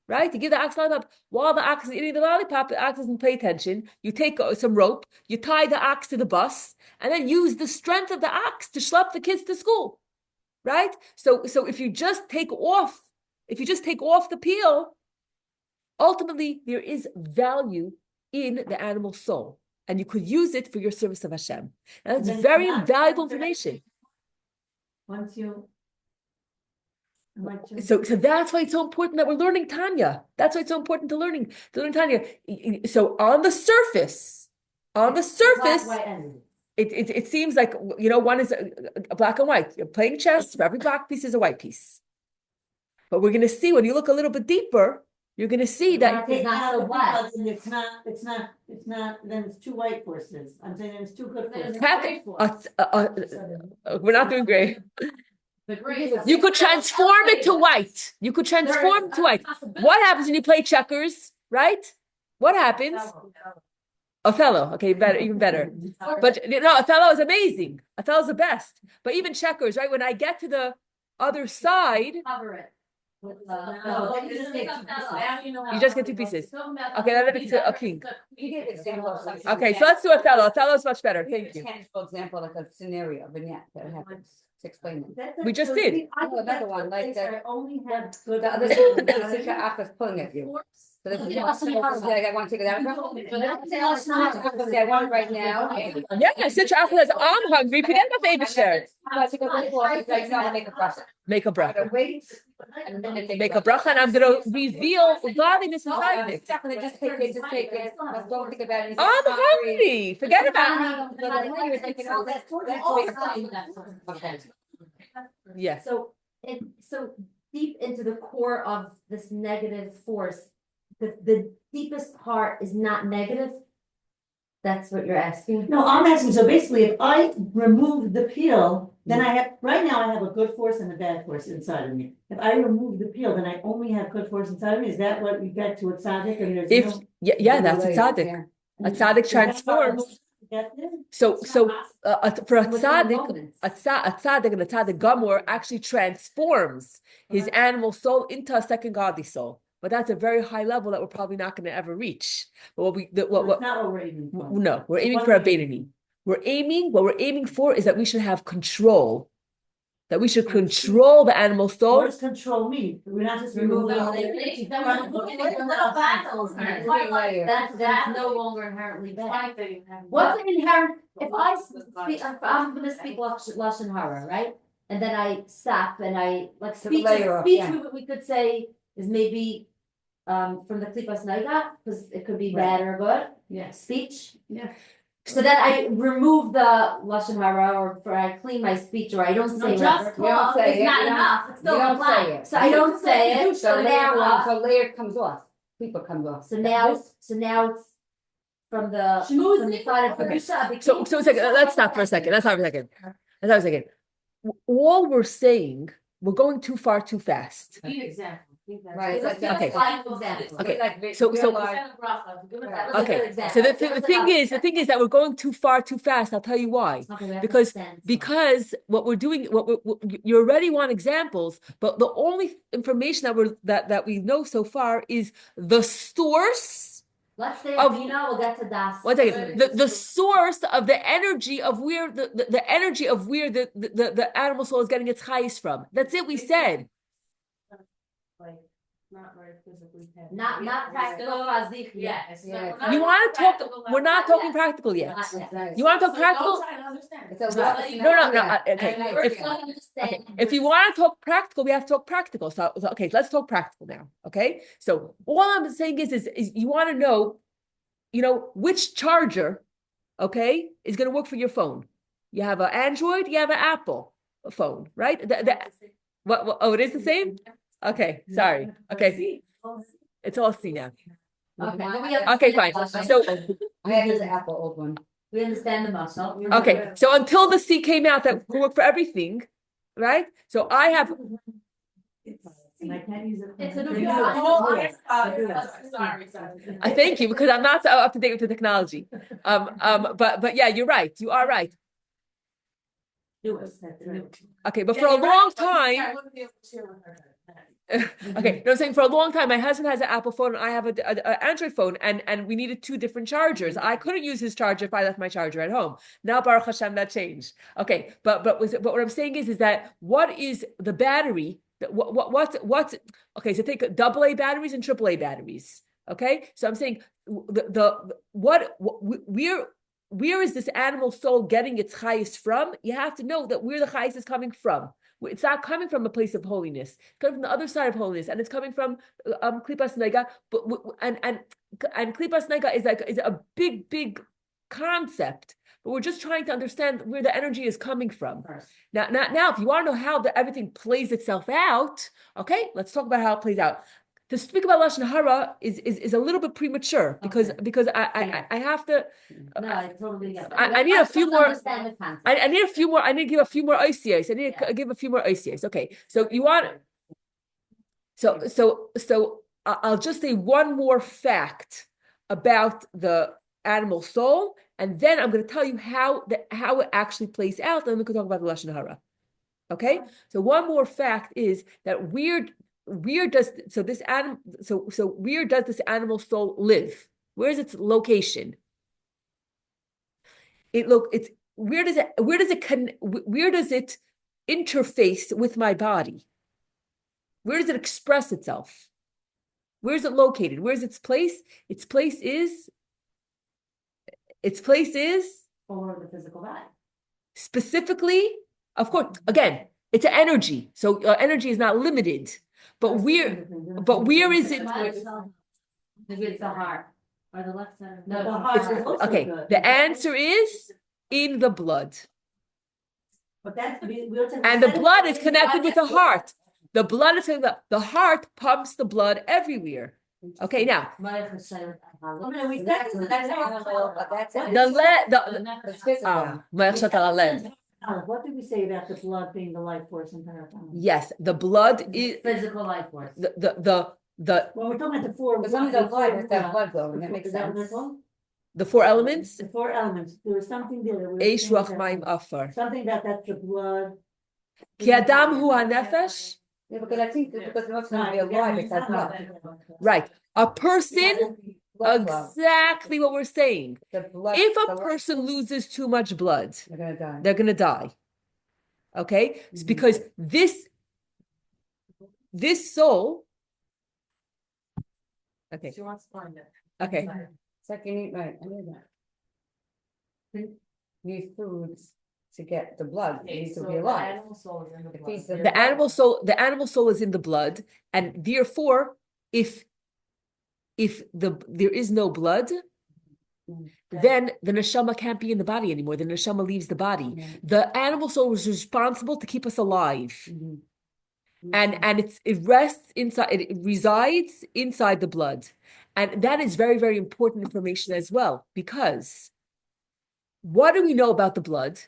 Speaker 2: right? You give the ox a lollipop. While the ox is eating the lollipop, the ox doesn't pay attention. You take some rope, you tie the ox to the bus, and then use the strength of the ox to schlep the kids to school, right? So if you just take off the peel, ultimately there is value in the animal soul, and you could use it for your service of Hashem. And that's very valuable information. So that's why it's so important that we're learning Tanya. That's why it's so important to learn Tanya. So on the surface, it seems like, one is a black and white. You're playing chess. For every black piece is a white piece. But we're going to see, when you look a little bit deeper, you're going to see that
Speaker 3: It's not so black.
Speaker 5: It's not, then it's two white forces. I'm saying it's two good forces.
Speaker 2: Kathy, we're not doing great. You could transform it to white. What happens when you play checkers, right? What happens? Othello. Okay, better, even better. But no, Othello is amazing. Othello's the best. But even checkers, right? When I get to the other side,
Speaker 1: Cover it.
Speaker 2: you just get two pieces. Okay, let me to a king.
Speaker 4: You gave examples.
Speaker 2: Okay, so let's do Othello. Othello's much better. Thank you.
Speaker 4: Tangible example, like a scenario, a vignette that happens to explain it.
Speaker 2: We just did.
Speaker 4: Another one, like
Speaker 5: I only had good.
Speaker 4: The other Sutra Akka's pulling at you. So this is I want to take it out. I want it right now.
Speaker 2: Yeah, Citra Apple says, I'm hungry. Forget about baby share. Make a bracha.
Speaker 4: Wait.
Speaker 2: Make a bracha, and I'm going to reveal godliness inside me.
Speaker 4: Exactly, just take it, don't think about it.
Speaker 2: I'm hungry. Forget about it. Yeah.
Speaker 3: So deep into the core of this negative force, the deepest part is not negative. That's what you're asking?
Speaker 5: No, I'm asking, so basically, if I remove the peel, then I have, right now I have a good force and a bad force inside of me. If I remove the peel, then I only have good force inside of me, is that what you get to a tzaddik and there's
Speaker 2: If
Speaker 5: no?
Speaker 2: yeah, that's a tzaddik. A tzaddik transforms. So for a tzaddik, a tzaddik and a tzaddik gamor actually transforms his animal soul into a second godly soul. But that's a very high level that we're probably not going to ever reach. But what
Speaker 5: It's not what we're aiming for.
Speaker 2: no, we're
Speaker 5: So
Speaker 2: aiming
Speaker 5: what
Speaker 2: for a
Speaker 5: are we aiming?
Speaker 2: What we're aiming for is that we should have control. That we should control the animal
Speaker 5: What
Speaker 2: soul.
Speaker 5: does control mean? We're not just
Speaker 3: Remove
Speaker 5: removing.
Speaker 3: That's no longer inherently bad. What's inherent, if I speak, I'm gonna speak Lashon Hara, right? And then I stop and I, like, speech, we could say is maybe from the Klipas Naiga, because it could be bad or good.
Speaker 1: Yeah.
Speaker 3: Speech.
Speaker 1: Yeah.
Speaker 3: So then I remove the Lashon Hara, or I clean my speech, or I don't say it.
Speaker 1: Just talk is not enough, it's still
Speaker 4: You don't
Speaker 1: applying.
Speaker 4: say it.
Speaker 3: So I don't say it,
Speaker 4: So
Speaker 3: so now what?
Speaker 4: so layer comes off, people comes off.
Speaker 3: So now it's from the side of the Kedusha.
Speaker 2: So it's like, let's stop for a second. Let's stop for a second. All we're saying, we're going too far too fast.
Speaker 4: Right.
Speaker 2: Okay. Okay.
Speaker 4: Like,
Speaker 2: So- Okay. So the thing is that we're going too far too fast. I'll tell you why. Because what we're doing, you already want examples, but the only information that we know so far is the source.
Speaker 3: Let's say
Speaker 2: Of-
Speaker 3: Adina, we'll get to Das.
Speaker 2: One second. The source of the energy of where the energy of where the animal soul is getting its highest from. That's it. We said.
Speaker 1: Not very physically.
Speaker 3: Not practical.
Speaker 1: Yes.
Speaker 4: Yeah.
Speaker 2: You want to talk? We're not talking practical yet. You want to talk practical? No. Okay. If you want to talk practical, we have to talk practical. So okay, let's talk practical now. Okay. So all I'm saying is you want to know, which charger, okay, is going to work for your phone. You have an Android, you have an Apple phone, right? What? Oh, it is the same. Okay, sorry. Okay, it's all C now. Okay, fine. So
Speaker 4: I have the Apple old one.
Speaker 3: We understand the muscle.
Speaker 2: okay, so until the C came out that could work for everything, right? So I have.
Speaker 5: And I can't use it.
Speaker 1: It's a
Speaker 2: I thank you because I'm not so up to date with the technology. But yeah, you're right. You are right. Okay, but for a long time. Okay, no, I'm saying for a long time, my husband has an Apple phone and I have an Android phone, and we needed two different chargers. I couldn't use his charger if I left my charger at home. Now, Baruch Hashem, that changed. Okay, but what I'm saying is that what is the battery? What's okay? So take AA batteries and AAA batteries. Okay, so I'm saying where is this animal soul getting its highest from? You have to know that where the highest is coming from. It's not coming from a place of holiness. It's coming from the other side of holiness, and it's coming from klipas nega. But and klipas nega is a big concept. But we're just trying to understand where the energy is coming from. Now, if you want to know how everything plays itself out, okay, let's talk about how it plays out. To speak about Lashon Hara is a little bit premature because I have to.
Speaker 3: No, I totally get it.
Speaker 2: I need a few more.
Speaker 3: Understand the concept.
Speaker 2: I need a few more. I need to give a few more ICAs. I need to give a few more ICAs. Okay, so you want. So I'll just say one more fact about the animal soul, and then I'm going to tell you how it actually plays out, and then we can talk about the Lashon Hara. Okay? So one more fact is that where does this animal soul live? Where is its location? Where does it interface with my body? Where does it express itself? Where is it located? Where's its place? Its place is
Speaker 3: Or the physical body.
Speaker 2: specifically, of course, again, it's an energy. So energy is not limited. But where is it?
Speaker 3: Maybe it's the heart or the left side.
Speaker 5: No, the
Speaker 3: No,
Speaker 5: heart is also
Speaker 2: Okay,
Speaker 5: good.
Speaker 2: the answer is in the blood.
Speaker 5: But that's, we'll take.
Speaker 2: And the blood is connected with the heart. The blood is connected. The heart pumps the blood everywhere. Okay, now
Speaker 5: We said
Speaker 4: That's
Speaker 2: Ma'achshat al halev.
Speaker 5: What did we say about the blood being the life force in Paratama?
Speaker 2: Yes, the blood is
Speaker 3: physical life force.
Speaker 2: the
Speaker 5: Well, we're talking about the four.
Speaker 4: As long as the blood, it's that blood flowing, that makes
Speaker 5: Is that what they're
Speaker 4: sense.
Speaker 5: called?
Speaker 2: the four elements.
Speaker 5: The four elements, there was something there. that we were
Speaker 2: Eish,
Speaker 5: saying
Speaker 2: ruach,
Speaker 5: that-
Speaker 2: mayim, afar.
Speaker 5: Something about that's the blood.
Speaker 2: Ki adam hu hanefesh.
Speaker 4: Yeah, because I think because in order to be alive, it's that blood.
Speaker 2: Right, a person.
Speaker 4: Blood flow.
Speaker 2: Exactly what we're saying.
Speaker 4: The blood.
Speaker 2: If a
Speaker 4: the-
Speaker 2: person loses too much blood,
Speaker 4: They're gonna die.
Speaker 2: they're gonna die. Okay, it's because this soul. Okay.
Speaker 3: She wants to find it.
Speaker 2: Okay.
Speaker 4: It's like you need, right, I knew that. You need foods to get the blood, it needs to be alive.
Speaker 3: Animal soul is in the
Speaker 4: It
Speaker 3: blood.
Speaker 4: feeds the-
Speaker 2: The animal soul is in the blood, and therefore, if there is no blood, then the neshama can't be in the body anymore. The neshama leaves the body.
Speaker 4: Yeah.
Speaker 2: The animal soul is responsible to keep us alive,
Speaker 4: Mhm.
Speaker 2: and it rests inside. It resides inside the blood, and that is very, very important information as well. Because what do we know about the blood?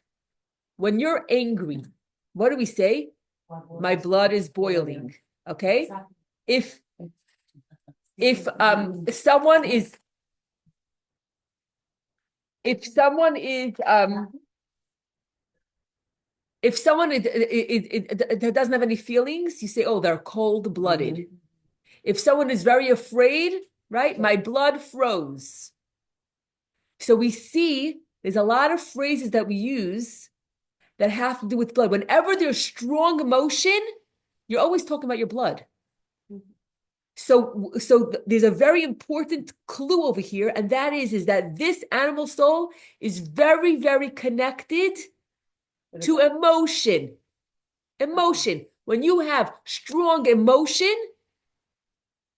Speaker 2: When you're angry, what do we say? My blood is boiling. Okay, if someone is if someone doesn't have any feelings, you say, oh, they're cold-blooded. If someone is very afraid, right, my blood froze. So we see there's a lot of phrases that we use that have to do with blood. Whenever there's strong emotion, you're always talking about your blood. So there's a very important clue over here, and that is that this animal soul is very, very connected to emotion. Emotion. When you have strong emotion,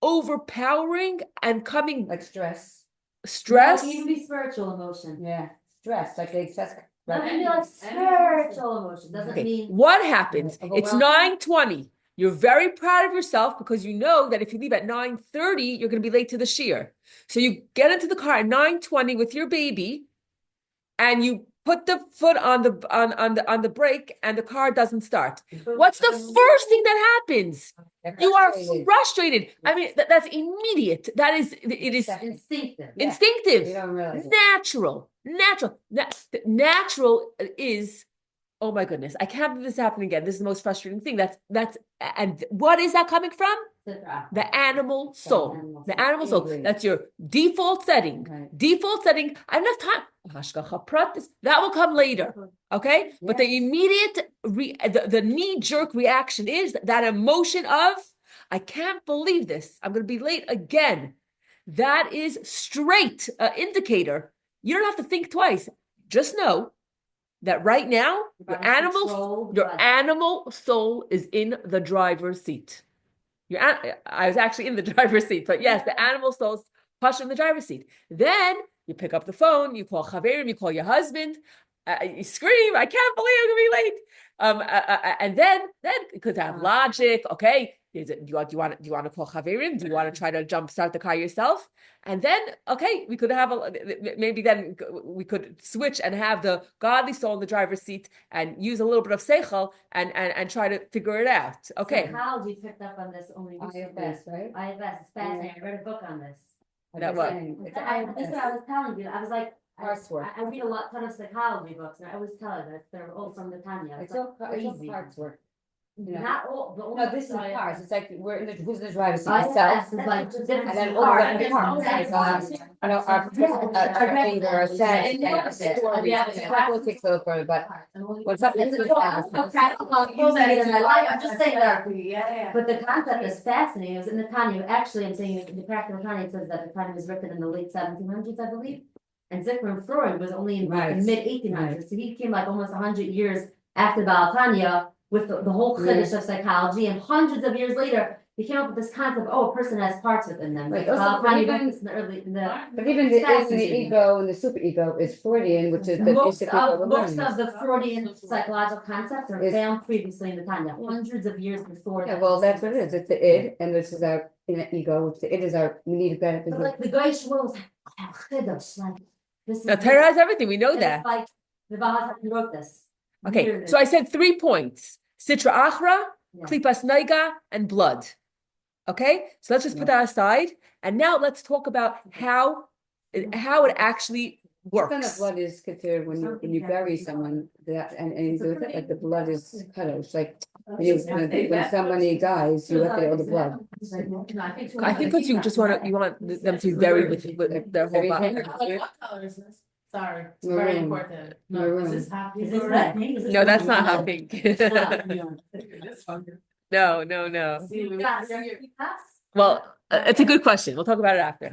Speaker 2: overpowering and coming
Speaker 4: Like stress.
Speaker 2: stress.
Speaker 3: It can even be spiritual emotion.
Speaker 4: Yeah, stress, like the excess.
Speaker 3: Doesn't mean like spiritual emotion. Doesn't
Speaker 2: Okay,
Speaker 3: mean
Speaker 2: what happens?
Speaker 4: Yeah,
Speaker 2: It's
Speaker 4: overwhelming.
Speaker 2: 9:20. You're very proud of yourself because you know that if you leave at 9:30, you're going to be late to the shiur. So you get into the car at 9:20 with your baby, and you put the foot on the brake, and the car doesn't start. What's the first thing that happens? You are frustrated. I mean, that's immediate. It is
Speaker 3: instinctive.
Speaker 4: Yeah.
Speaker 2: instinctive.
Speaker 4: You don't realize it.
Speaker 2: Natural is, oh my goodness, I can't believe this happened again. This is the most frustrating thing. And what is that coming from? The animal soul. The animal soul.
Speaker 4: Angry.
Speaker 2: That's your default setting.
Speaker 4: Right.
Speaker 2: Default setting. I don't have time. Hashgacha pratis. That will come later. Okay? But the immediate, the knee-jerk reaction is that emotion of, I can't believe this. I'm going to be late again. That is straight indicator. You don't have to think twice. Just know that right now, your animal soul is in the driver's seat. I was actually in the driver's seat, but yes, the animal soul's pushed in the driver's seat. Then you pick up the phone, you call Chaverim, you call your husband, you scream, I can't believe I'm gonna be late. And then you could have logic. Okay, do you want to call Chaverim? Do you want to try to start the car yourself? And then, okay, we could have maybe then we could switch and have the godly soul in the driver's seat and use a little bit of seichel and try to figure it out. Okay.
Speaker 3: Psychology picked up on this only recently.
Speaker 4: IFS, right?
Speaker 3: IFS, it's fascinating. I read a book on this.
Speaker 2: That what?
Speaker 4: It's
Speaker 3: That's what I was telling you. I was like,
Speaker 4: Parts work.
Speaker 3: I read a ton of psychology books, and I always tell you that they're all from the Tanya.
Speaker 4: It's all
Speaker 3: crazy.
Speaker 4: parts work. Yeah.
Speaker 3: Not all, the
Speaker 4: No, this is cars. It's like we're in the, who's in the driver's seat?
Speaker 3: I
Speaker 4: Myself.
Speaker 3: said, like, just different
Speaker 4: And then all
Speaker 3: cars.
Speaker 4: the cars, like, I know our finger, our set, and our politics a little further, but what's up?
Speaker 3: I'm just saying that. But the concept is fascinating. It was in the Tanya. Actually, I'm saying the practical Tanya says that the Tanya was written in the late 1700s, I believe. And Sigmund Freud was only in like, the mid 1800s. So he came like almost 100 years after the Tanya with the whole Kiddush of psychology. And hundreds of years later, he came up with this concept, a person has parts within them.
Speaker 4: Right,
Speaker 3: Baal
Speaker 4: also,
Speaker 3: Tanya
Speaker 4: even-
Speaker 3: wrote this in the early,
Speaker 4: But even the ego and the super ego is Freudian, which is the
Speaker 3: most
Speaker 4: people
Speaker 3: of,
Speaker 4: of
Speaker 3: most
Speaker 4: learning.
Speaker 3: of the Freudian psychological concepts are
Speaker 4: Is-
Speaker 3: found previously in the Tanya, hundreds of years before.
Speaker 4: Yeah, well, that's what it is. It's the id, and this is our ego, which the id is our, we need a benefit.
Speaker 3: But like the Goyish world, Chiddush, like this is.
Speaker 2: Now, Torah has everything. We know
Speaker 3: and
Speaker 2: that.
Speaker 3: it's like the Baal wrote this.
Speaker 2: Okay,
Speaker 3: Years
Speaker 2: so I said 3 points: Sitra Achra,
Speaker 3: Yeah.
Speaker 2: Klipas Naiga, and blood. Okay, so let's just put that aside, and now let's talk about how it actually
Speaker 4: What kind of
Speaker 2: works.
Speaker 4: blood is considered when you bury someone, that, and you do it, like the blood is kadosh, like, when somebody dies, you have to all the blood.
Speaker 2: I think because you want them to be buried with their whole body.
Speaker 4: Everything.
Speaker 6: What color is this? Sorry, it's
Speaker 4: Maroon.
Speaker 6: very important. No,
Speaker 4: Maroon.
Speaker 6: is this hot pink?
Speaker 5: Is this red pink? Is this
Speaker 2: No, that's
Speaker 5: blue?
Speaker 2: not hot pink. No, no, no.
Speaker 6: See, we-
Speaker 2: Well, it's a good question. We'll talk about it after.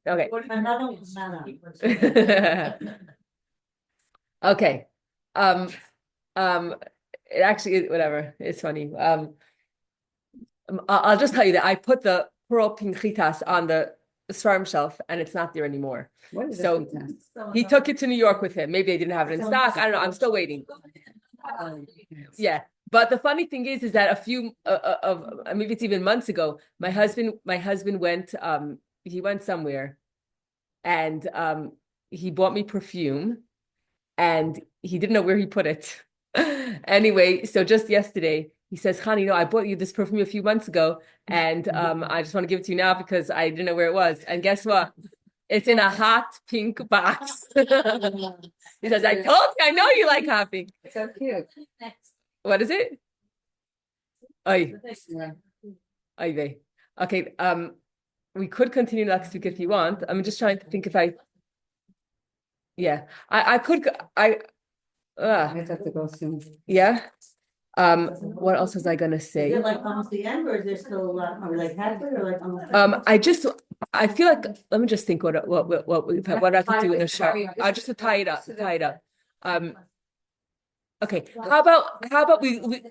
Speaker 2: Okay.
Speaker 5: Another one, another.
Speaker 2: Okay. It actually, whatever. It's funny. I'll just tell you that I put the pearl pinchitas on the farm shelf, and it's not there anymore.
Speaker 4: What is
Speaker 2: So-
Speaker 4: this?
Speaker 2: He took it to New York with him. Maybe they didn't have it in stock. I don't know. I'm still waiting. Yeah. But the funny thing is that a few of maybe it's even months ago, my husband went he went somewhere, and he bought me perfume, and he didn't know where he put it. Anyway, so just yesterday he says, "Honey, I bought you this perfume a few months ago, and I just want to give it to you now because I didn't know where it was." And guess what? It's in a hot pink box. He says, "I told you, I know you like hot pink."
Speaker 4: So cute.
Speaker 2: What is it? Oy,
Speaker 4: Yeah.
Speaker 2: oy vey. Okay, we could continue next week if you want. I'm just trying to think if I could,
Speaker 4: I have to go soon.
Speaker 2: yeah. What else was I gonna
Speaker 5: Is
Speaker 2: say?
Speaker 5: it like almost the end, or is there still, are we like halfway, or like almost?
Speaker 2: I feel like, let me just think what I could do in a short, just to tie it up. Okay, how about we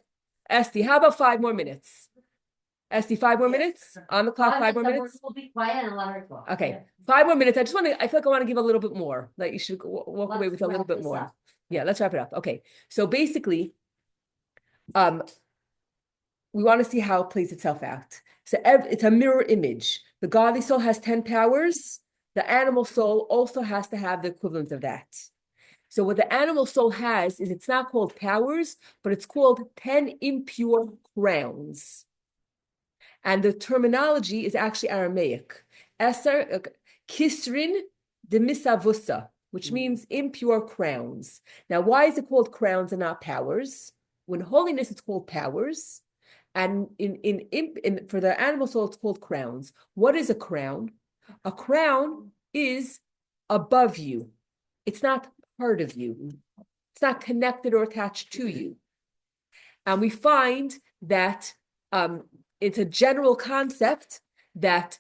Speaker 2: Esty, how about 5 more minutes? Esty, 5 more minutes on the clock, 5 more minutes?
Speaker 3: We'll be quiet and let her talk.
Speaker 2: Okay, 5 more minutes. I feel like I want to give a little bit more. Like you should walk away
Speaker 3: Let's
Speaker 2: with a little
Speaker 3: wrap
Speaker 2: bit
Speaker 3: this
Speaker 2: more.
Speaker 3: up.
Speaker 2: Yeah, let's wrap it up. Okay, so basically, we want to see how it plays itself out. So it's a mirror image. The godly soul has 10 powers. The animal soul also has to have the equivalent of that. So what the animal soul has is it's not called powers, but it's called 10 impure crowns. And the terminology is actually Aramaic. Eser, kisrin de misavusa, which means impure crowns. Now, why is it called crowns and not powers? When holiness, it's called powers. And for the animal soul, it's called crowns. What is a crown? A crown is above you. It's not part of you. It's not connected or attached to you. And we find that it's a general concept that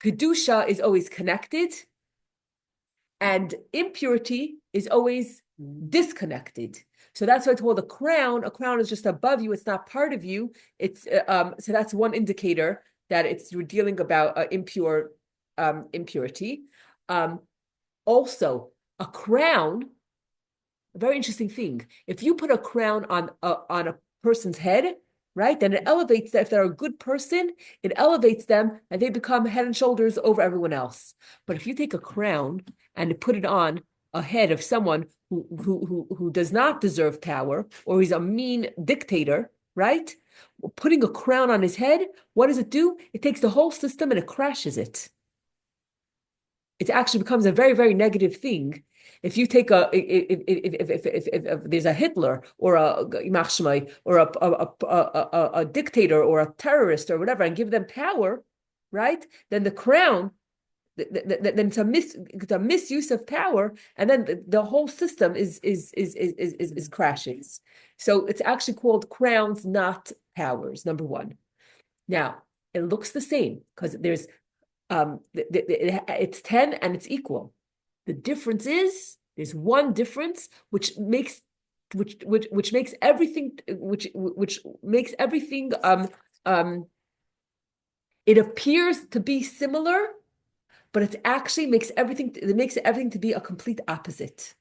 Speaker 2: Kedusha is always connected and impurity is always disconnected. So that's why it's called a crown. A crown is just above you. It's not part of you. It's so that's one indicator that you're dealing about impurity. Also, a crown, a very interesting thing. If you put a crown on a person's head, right, then it elevates them. If they're a good person, it elevates them and they become head and shoulders over everyone else. But if you take a crown and put it on a head of someone who does not deserve power, or he's a mean dictator, right? Putting a crown on his head, what does it do? It takes the whole system and it crashes it. It actually becomes a very, very negative thing. If you take if there's a Hitler or a Machshmai or a dictator or a terrorist or whatever and give them power, right? Then the crown, then it's a misuse of power, and then the whole system is crashing. So it's actually called crowns, not powers. Number one. Now it looks the same because there's it's 10 and it's equal. The difference is there's one difference which makes everything it appears to be similar, but it actually makes everything to be a complete opposite.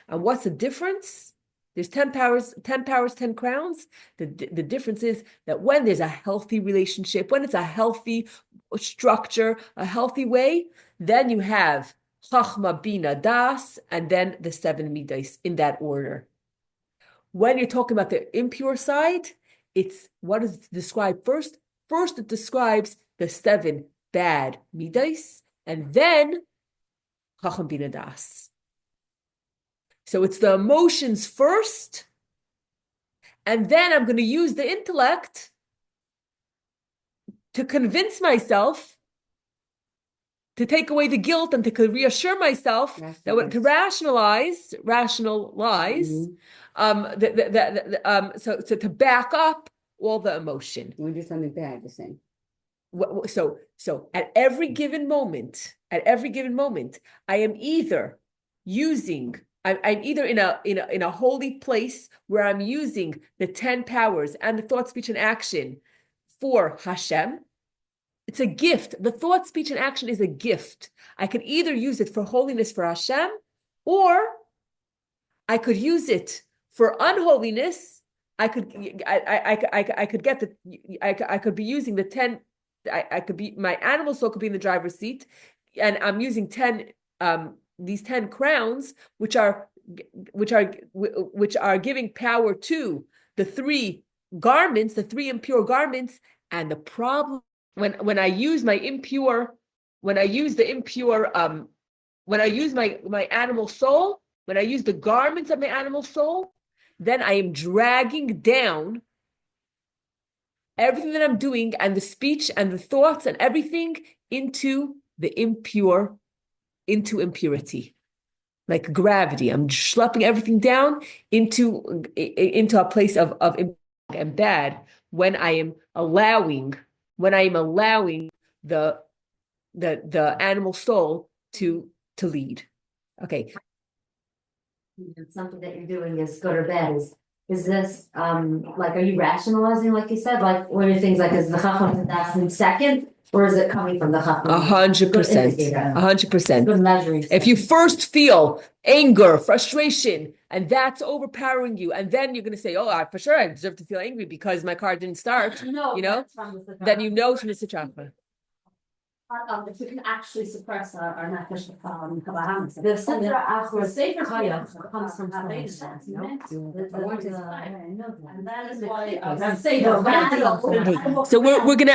Speaker 2: And what's the difference? There's 10 powers, 10 crowns. The difference is that when there's a healthy relationship, when it's a healthy structure, a healthy way, then you have Chachma, Bina, Das, and then the 7 midas in that order. When you're talking about the impure side, it's what does it describe first? First, it describes the 7 bad midas, and then Chacham, Bina, Das. So it's the emotions first, and then I'm going to use the intellect to convince myself, to take away the guilt and to reassure myself that to rationalize, so to back up all the emotion.
Speaker 4: We do something bad, you're saying.
Speaker 2: So at every given moment, I am either using. I'm either in a holy place where I'm using the 10 powers and the thought, speech, and action for Hashem. It's a gift. The thought, speech, and action is a gift. I could either use it for holiness for Hashem, or I could use it for unholiness. I could be using the 10. My animal soul could be in the driver's seat, and I'm using 10. These 10 crowns, which are giving power to the 3 garments, the 3 impure garments. And the problem when I use my impure, when I use my animal soul, when I use the garments of my animal soul, then I am dragging down everything that I'm doing and the speech and the thoughts and everything into the impure. Into impurity, like gravity. I'm schlepping everything down into a place of and bad when I am allowing the animal soul to lead. Okay.
Speaker 3: Something that you're doing is good or bad. Is this like, are you rationalizing, like you said, like what are things like, is the Chacham Das in second? Or is it coming from the Chacham?
Speaker 2: 100%. 100%.
Speaker 3: Good measuring.
Speaker 2: If you first feel anger, frustration, and that's overpowering you, and then you're going to say, "Oh, for sure, I deserve to feel angry because my car didn't start."
Speaker 3: No,
Speaker 2: then you know it's Mr. Chakra.
Speaker 1: If we can actually suppress our nefesh,
Speaker 3: The Sefer Achra comes from
Speaker 1: and that is why
Speaker 2: So we're gonna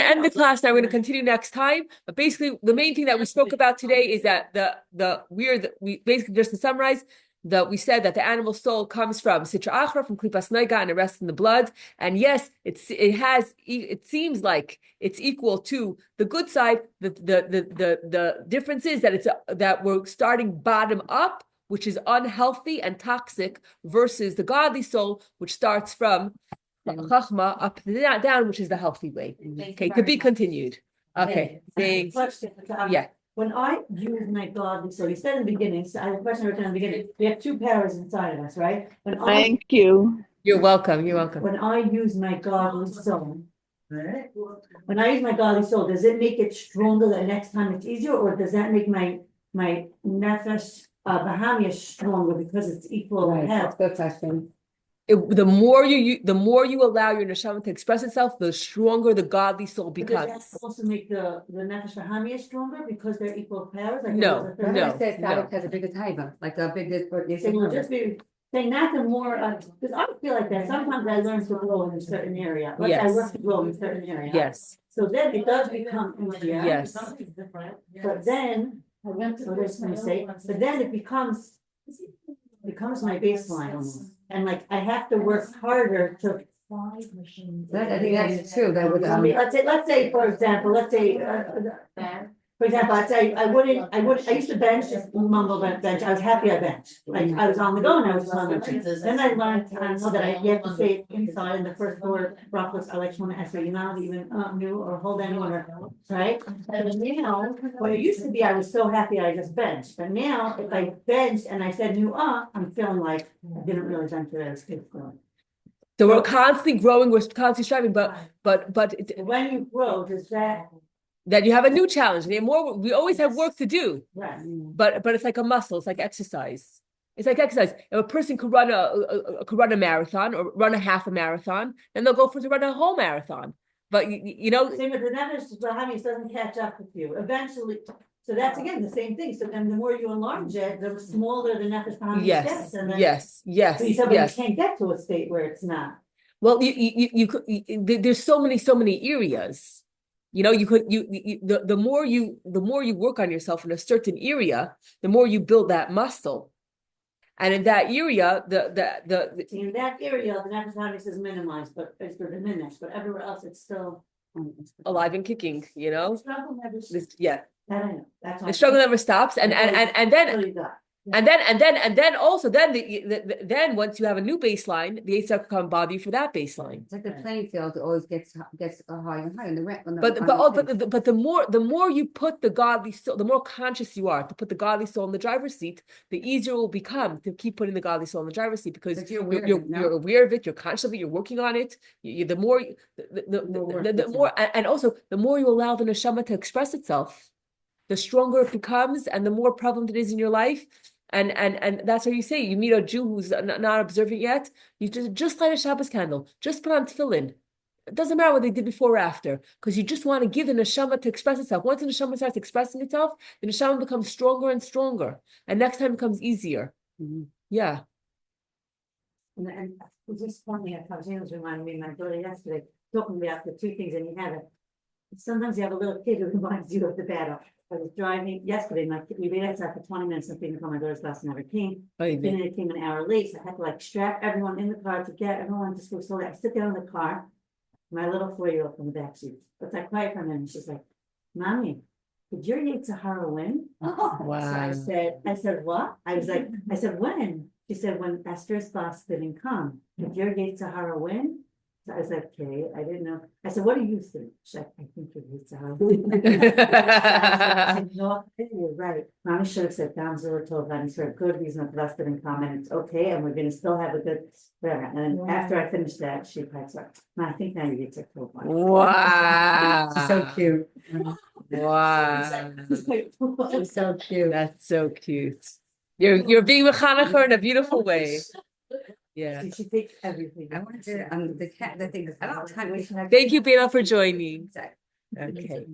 Speaker 2: end the class now. We're gonna continue next time. But basically, the main thing that we spoke about today is that we basically, just to summarize, that we said that the animal soul comes from Sitra Achra, from Klipas Noiga, and it rests in the blood. And yes, it seems like it's equal to the good side. The difference is that that we're starting bottom up, which is unhealthy and toxic, versus the godly soul, which starts from Chachma up down, which is the healthy way. Okay, to be continued. Okay, thanks. Yeah.
Speaker 5: When I use my godly soul, you said in the beginning, so I have a question written in the beginning, we have 2 powers inside of us, right?
Speaker 7: Thank you.
Speaker 2: You're welcome.
Speaker 5: When I use my godly soul, does it make it stronger the next time it's easier, or does that make my nefesh bahamia stronger because it's equal in
Speaker 4: That's
Speaker 5: health?
Speaker 4: a good question.
Speaker 2: The more you allow your neshama to express itself, the stronger the godly soul
Speaker 5: Does
Speaker 2: becomes.
Speaker 5: that also make the nefesh bahamia stronger because they're equal powers? Like
Speaker 2: No,
Speaker 5: there was a third-
Speaker 2: no.
Speaker 4: I said Tzaddik has a bigger taiva, like the biggest.
Speaker 5: So it would just be saying not the more, because I feel like that, sometimes I learn to grow in a certain area, like I
Speaker 2: Yes.
Speaker 5: work to grow in a certain area.
Speaker 2: Yes,
Speaker 5: So then it does become easier.
Speaker 2: yes.
Speaker 5: But then, what I was gonna say, but then it becomes my baseline almost. And like, I have to work harder to.
Speaker 4: That, I think that's true, that would,
Speaker 5: Let's say, for example, for example, I'd say, I used to bench, just mumble bench, I was happy I benched. Like, I was on the go and I was just on the bench. Then I learned, I know that you have to say it inside in the first four brackets, I like want to say, you're not even new or hold anyone, right? And now, what it used to be, I was so happy I just benched, but now, if I benched and I said new, I'm feeling like I didn't really bench it as good.
Speaker 2: So we're constantly growing, we're constantly striving, but
Speaker 5: When you grow, does that,
Speaker 2: then you have a new challenge. And we always have work to do,
Speaker 5: right?
Speaker 2: but it's like a muscle, it's like exercise. It's like exercise. If a person could run a marathon or run a half a marathon, then they'll go to run a whole marathon. But you know,
Speaker 5: Same with the nefesh, but how many doesn't catch up with you eventually. So that's again the same thing. So then the more you enlarge it, the smaller the nefesh behind the
Speaker 2: yes,
Speaker 5: steps. And then,
Speaker 2: yes, yes,
Speaker 5: so you said,
Speaker 2: yes.
Speaker 5: but you can't get to a state where it's not.
Speaker 2: Well, there's so many areas. You know, the more you work on yourself in a certain area, the more you build that muscle. And in that area,
Speaker 5: In that area, the nefesh behind is minimized, but it's diminished. But everywhere else, it's still
Speaker 2: alive and kicking. You know,
Speaker 5: struggle never stops.
Speaker 2: that
Speaker 5: I know. That's
Speaker 2: the struggle never stops, and then also then once you have a new baseline, the Yitzhak can come and bother you for that baseline.
Speaker 4: it's like the playing field always gets higher and higher, and
Speaker 2: But the more you put the godly soul, the more conscious you are to put the godly soul in the driver's seat, the easier it will become to keep putting the godly soul in the driver's seat because you're aware of it, you're conscious of it, you're working on it. The more and also the more you allow the neshama to express itself, the stronger it becomes and the more prevalent it is in your life. And that's what you say. You meet a Jew who's not observant yet, you just light a Shabbos candle, just put on tefillin. It doesn't matter what they did before or after, because you just want to give the neshama to express itself. Once the neshama starts expressing itself, the neshama becomes stronger and stronger, and next time becomes easier. Yeah.
Speaker 5: And it's just funny, Tanya reminded me of my daughter yesterday, talking about the two things, and you have it. Sometimes you have a little kid who reminds you of the battle. I was driving yesterday, we waited outside for 20 minutes and thinking my daughter's bus never came. And then it came an hour late, so I had to like strap everyone in the car to get everyone to school. So I sit down in the car, my little 4-year-old from the back seat. But I quiet for a minute, and she's like, Mommy, did your Yitzhahara win?
Speaker 2: Wow.
Speaker 5: So I said, what? I said, when? She said, when Esther's bus didn't come. Did your Yitzhahara win? So I was like, okay, I didn't know. I said, what do you think? She's like, I think your Yitzhahara win. I said, no, you're right. Mommy should have said, Damzor told that it's for a good reason that the bus didn't come, and it's okay, and we're going to still have a good whatever. And then after I finished that, she pipes up, I think now your Yitzhahara told one.
Speaker 2: Wow.
Speaker 4: so cute.
Speaker 2: Wow.
Speaker 4: It's so cute.
Speaker 2: That's so cute. You're being mechanicher in a beautiful way. Yeah.
Speaker 5: She takes everything.
Speaker 4: I wanted to the thing. I don't know what time we should have.
Speaker 2: Thank you, Bela, for joining.
Speaker 4: Exactly.
Speaker 2: Okay.